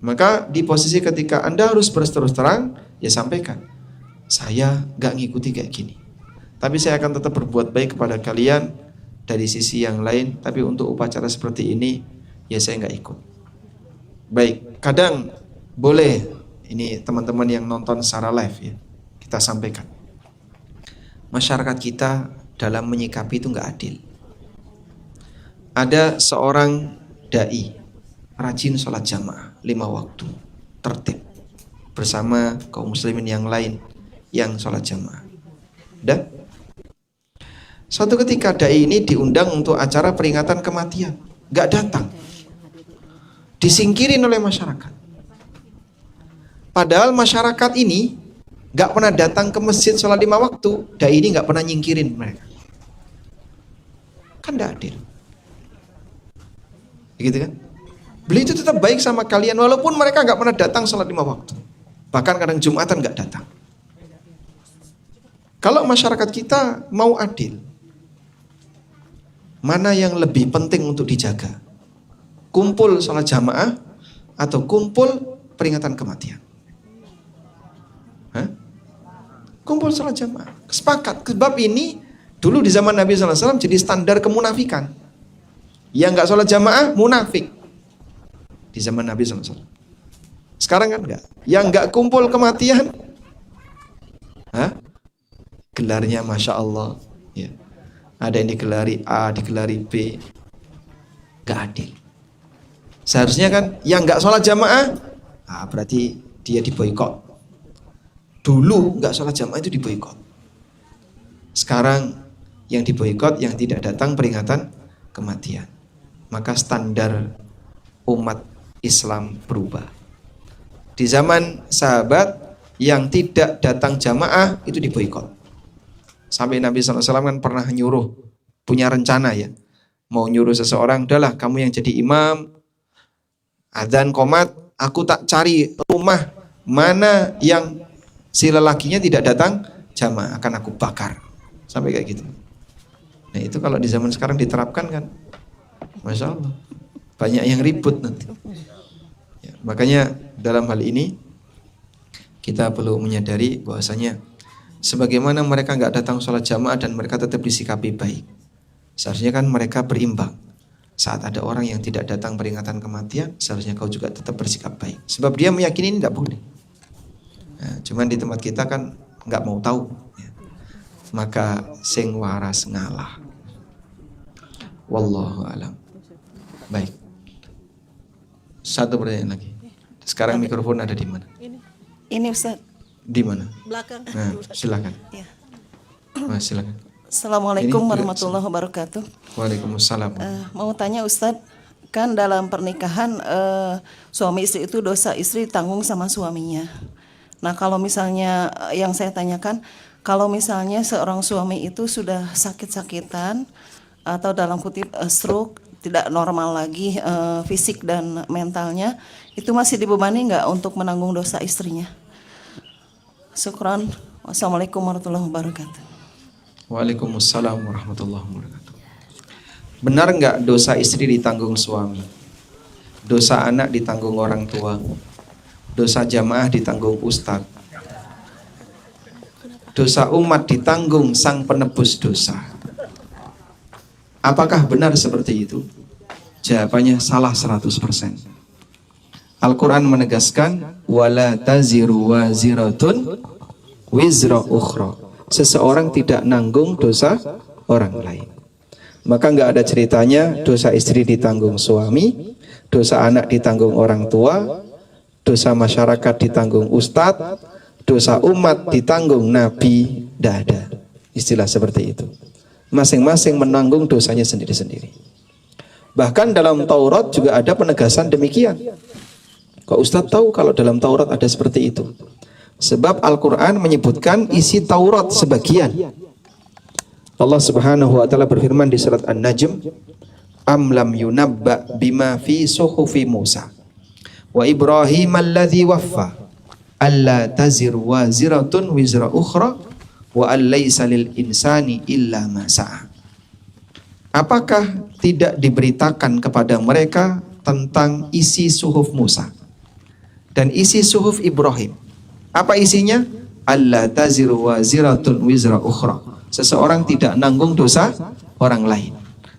Maka di posisi ketika Anda harus berterus terang, ya sampaikan. Saya gak ngikuti kayak gini. Tapi saya akan tetap berbuat baik kepada kalian dari sisi yang lain. Tapi untuk upacara seperti ini, ya saya gak ikut. Baik, kadang boleh, ini teman-teman yang nonton secara live ya, kita sampaikan. Masyarakat kita dalam menyikapi itu gak adil. Ada seorang dai rajin sholat jamaah 5 waktu tertib bersama kaum muslimin yang lain yang sholat jamaah. Dan suatu ketika dai ini diundang untuk acara peringatan kematian, nggak datang, disingkirin oleh masyarakat. Padahal masyarakat ini nggak pernah datang ke masjid sholat 5 waktu, dai ini nggak pernah nyingkirin mereka. Kan nggak adil. Begitu kan? Beliau itu tetap baik sama kalian walaupun mereka nggak pernah datang sholat 5 waktu. Bahkan kadang Jumatan nggak datang. Kalau masyarakat kita mau adil, mana yang lebih penting untuk dijaga? Kumpul sholat jamaah atau kumpul peringatan kematian? Hah? Kumpul sholat jamaah. Sepakat. Sebab ini dulu di zaman Nabi SAW jadi standar kemunafikan. Yang nggak sholat jamaah munafik. Di zaman Nabi SAW. Sekarang kan enggak. Yang nggak kumpul kematian, hah? Gelarnya Masya Allah. Ya. Ada yang digelari A, digelari B. Gak adil. Seharusnya kan yang nggak sholat jamaah, berarti dia diboikot. Dulu nggak sholat jamaah itu diboikot. Sekarang yang diboikot yang tidak datang peringatan kematian. Maka standar umat Islam berubah. Di zaman sahabat yang tidak datang jamaah itu diboikot. Sampai Nabi SAW kan pernah nyuruh, punya rencana ya, mau nyuruh seseorang, udahlah kamu yang jadi imam, adzan qomat, aku tak cari rumah mana yang si lelakinya tidak datang jamaah, akan aku bakar. Sampai kayak gitu. Nah itu kalau di zaman sekarang diterapkan kan, Masya Allah, banyak yang ribut nanti. Ya, makanya dalam hal ini kita perlu menyadari bahwasanya sebagaimana mereka nggak datang sholat jamaah dan mereka tetap disikapi baik, seharusnya kan mereka berimbang. Saat ada orang yang tidak datang peringatan kematian, seharusnya kau juga tetap bersikap baik. Sebab dia meyakini ini tidak boleh. Nah, cuman di tempat kita kan nggak mau tahu. Ya. Maka sing waras ngalah. Wallahu alam. Baik. Satu pertanyaan lagi. Sekarang mikrofon ada di mana? Ini Ustaz. Di mana? Belakang. Nah, silakan. Ya. Silakan. Assalamualaikum Ini warahmatullahi wabarakatuh. Waalaikumsalam. Mau tanya Ustadz, kan dalam pernikahan suami istri itu dosa istri tanggung sama suaminya. Nah kalau misalnya yang saya tanyakan, kalau misalnya seorang suami itu sudah sakit-sakitan atau dalam kutip stroke, tidak normal lagi fisik dan mentalnya, itu masih dibebani nggak untuk menanggung dosa istrinya? Syukran. Wassalamualaikum warahmatullahi wabarakatuh. Waalaikumsalam warahmatullahi wabarakatuh. Benar nggak dosa istri ditanggung suami? Dosa anak ditanggung orang tua? Dosa jamaah ditanggung ustadz? Dosa umat ditanggung sang penebus dosa? Apakah benar seperti itu? Jawabannya salah 100%. Al-Quran menegaskan wala taziru waziratun wizra ukhra. Seseorang tidak nanggung dosa orang lain. Maka nggak ada ceritanya dosa istri ditanggung suami, dosa anak ditanggung orang tua, dosa masyarakat ditanggung ustadz, dosa umat ditanggung nabi. Tidak ada istilah seperti itu. Masing-masing menanggung dosanya sendiri-sendiri. Bahkan dalam Taurat juga ada penegasan demikian. Kok Ustadz tahu kalau dalam Taurat ada seperti itu? Sebab Al-Quran menyebutkan isi Taurat sebagian. Allah Subhanahu wa taala berfirman di surat An-Najm, "Am lam yunabba bima fi suhufi Musa wa Ibrahim alladzi waffa alla taziru waziratun wizra ukhra wa allaysa lil insani illa ma sa'a." Apakah tidak diberitakan kepada mereka tentang isi suhuf Musa dan isi suhuf Ibrahim? Apa isinya? Alla taziru waziratun wizra ukhra. Seseorang tidak nanggung dosa orang lain.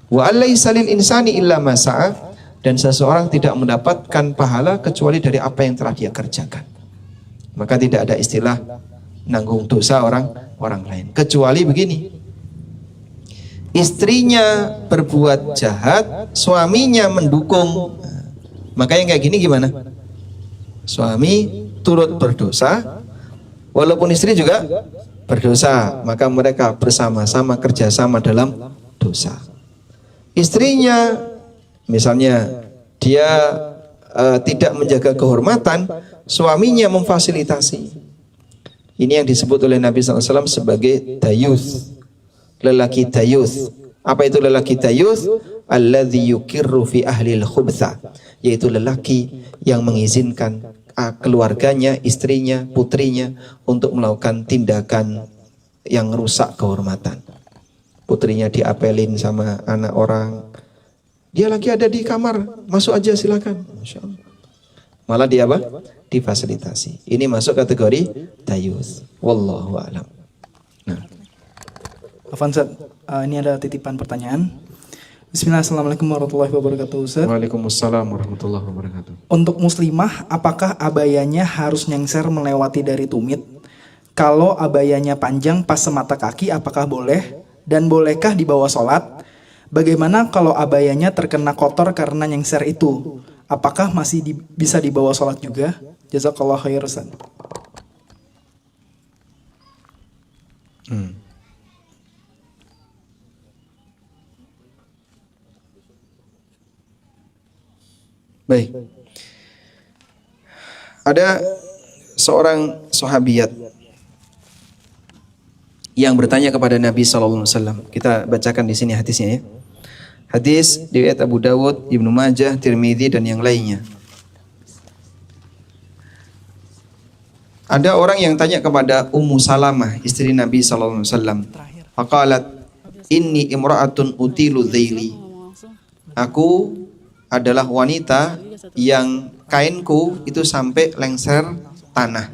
Wa allaysa lil insani illa ma sa'a, dan seseorang tidak mendapatkan pahala kecuali dari apa yang telah dia kerjakan. Maka tidak ada istilah nanggung dosa orang lain. Kecuali begini. Istrinya berbuat jahat, suaminya mendukung. Maka yang kayak gini gimana? Suami turut berdosa, walaupun istri juga berdosa, maka mereka bersama-sama kerjasama dalam dosa. Istrinya misalnya dia tidak menjaga kehormatan, suaminya memfasilitasi. Ini yang disebut oleh Nabi SAW sebagai dayuth, lelaki dayuth. Apa itu lelaki dayuth? Alladzi yukirru fi ahlil khubtha, yaitu lelaki yang mengizinkan keluarganya, istrinya, putrinya untuk melakukan tindakan yang rusak kehormatan. Putrinya diapelin sama anak orang, dia lagi ada di kamar, masuk aja silakan. Masya Allah. Malah dia apa? Difasilitasi. Ini masuk kategori dayus. Wallahu a'lam. Nah, Afansat, ini ada titipan pertanyaan. Bismillah, assalamualaikum warahmatullahi wabarakatuh, Ustaz. Waalaikumsalam warahmatullahi wabarakatuh. Untuk muslimah, apakah abayanya harus nyengser melewati dari tumit? Kalau abayanya panjang pas semata kaki, apakah boleh? Dan bolehkah dibawa sholat? Bagaimana kalau abayanya terkena kotor karena nyengser itu? Apakah masih bisa dibawa sholat juga? Jazakallah khair, Ustaz. Baik. Ada seorang sahabiat yang bertanya kepada Nabi SAW. Kita bacakan di sini hadisnya ya. Hadis riwayat Abu Dawud, Ibnu Majah, Tirmidzi dan yang lainnya. Ada orang yang tanya kepada Ummu Salamah, istri Nabi SAW. Faqalat, inni imra'atun utilu dhaili. Aku adalah wanita yang kainku itu sampai lengser tanah.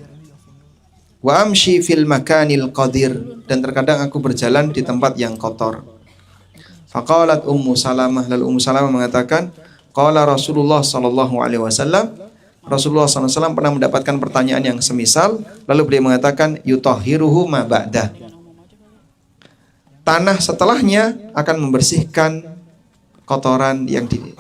Wa amshi fil makanil qadir, dan terkadang aku berjalan di tempat yang kotor. Faqalat Ummu Salamah, lalu Ummu Salamah mengatakan, qala Rasulullah sallallahu alaihi wasallam, Rasulullah SAW pernah mendapatkan pertanyaan yang semisal, lalu beliau mengatakan yutahhiruhu ma ba'dah. Tanah setelahnya akan membersihkan kotoran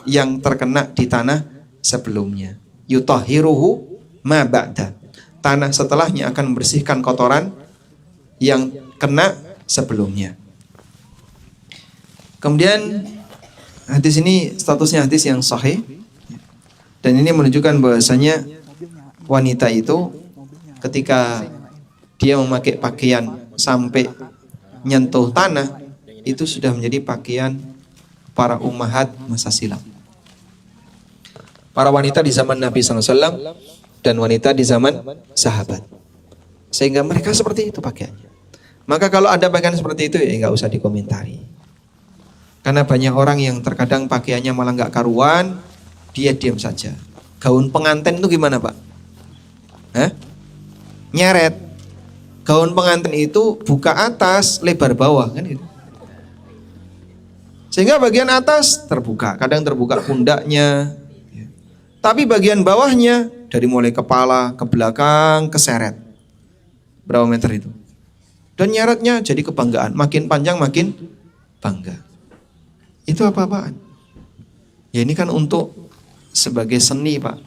yang terkena di tanah sebelumnya. Yutahhiruhu ma ba'dah. Tanah setelahnya akan membersihkan kotoran yang kena sebelumnya. Kemudian hadis ini statusnya hadis yang sahih, dan ini menunjukkan bahwasanya wanita itu ketika dia memakai pakaian sampai nyentuh tanah, itu sudah menjadi pakaian para ummahat masa silam. Para wanita di zaman Nabi SAW dan wanita di zaman sahabat. Sehingga mereka seperti itu pakaiannya. Maka kalau ada pakaian seperti itu, ya nggak usah dikomentari. Karena banyak orang yang terkadang pakaiannya malah nggak karuan, dia diam saja. Gaun pengantin itu gimana, Pak? Nyeret. Gaun pengantin itu buka atas, lebar bawah, kan gitu. Sehingga bagian atas terbuka, kadang terbuka pundaknya. Tapi bagian bawahnya dari mulai kepala ke belakang keseret. Berapa meter itu? Dan nyeretnya jadi kebanggaan, makin panjang makin bangga. Itu apa-apaan? Ya ini kan untuk sebagai seni, Pak,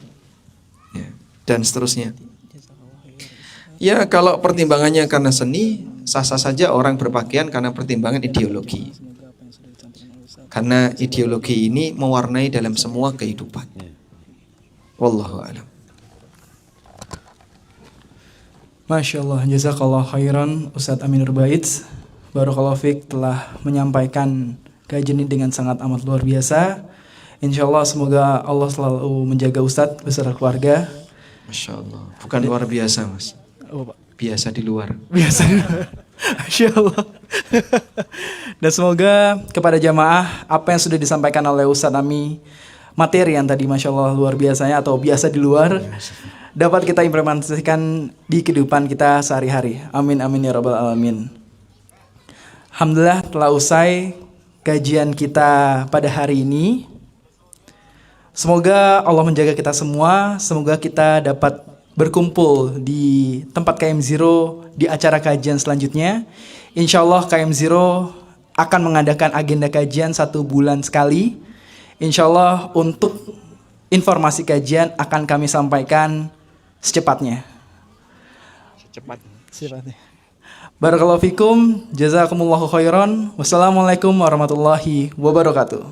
ya, dan seterusnya. Ya kalau pertimbangannya karena seni, sah-sah saja orang berpakaian karena pertimbangan ideologi. Karena ideologi ini mewarnai dalam semua kehidupan. Wallahu a'lam. Masya Allah, jazakallah khairan Ustadz Aminur Baitz. Barakallahu fiik telah menyampaikan kajian ini dengan sangat amat luar biasa. Insya Allah semoga Allah selalu menjaga Ustadz beserta keluarga. Masya Allah, bukan luar biasa, Mas. Biasa di luar. Biasa. Masya Allah. Dan semoga kepada jamaah apa yang sudah disampaikan oleh Ustadz Ami, materi yang tadi Masya Allah luar biasanya atau biasa di luar, dapat kita implementasikan di kehidupan kita sehari-hari. Amin amin ya rabbal alamin. Alhamdulillah telah usai kajian kita pada hari ini. Semoga Allah menjaga kita semua. Semoga kita dapat berkumpul di tempat KM Zero di acara kajian selanjutnya. Insya Allah KM Zero akan mengadakan agenda kajian 1 bulan sekali. Insya Allah untuk informasi kajian akan kami sampaikan secepatnya. Secepatnya. Barakallahu fikum, jazakumullahu khairan. Wassalamualaikum warahmatullahi wabarakatuh.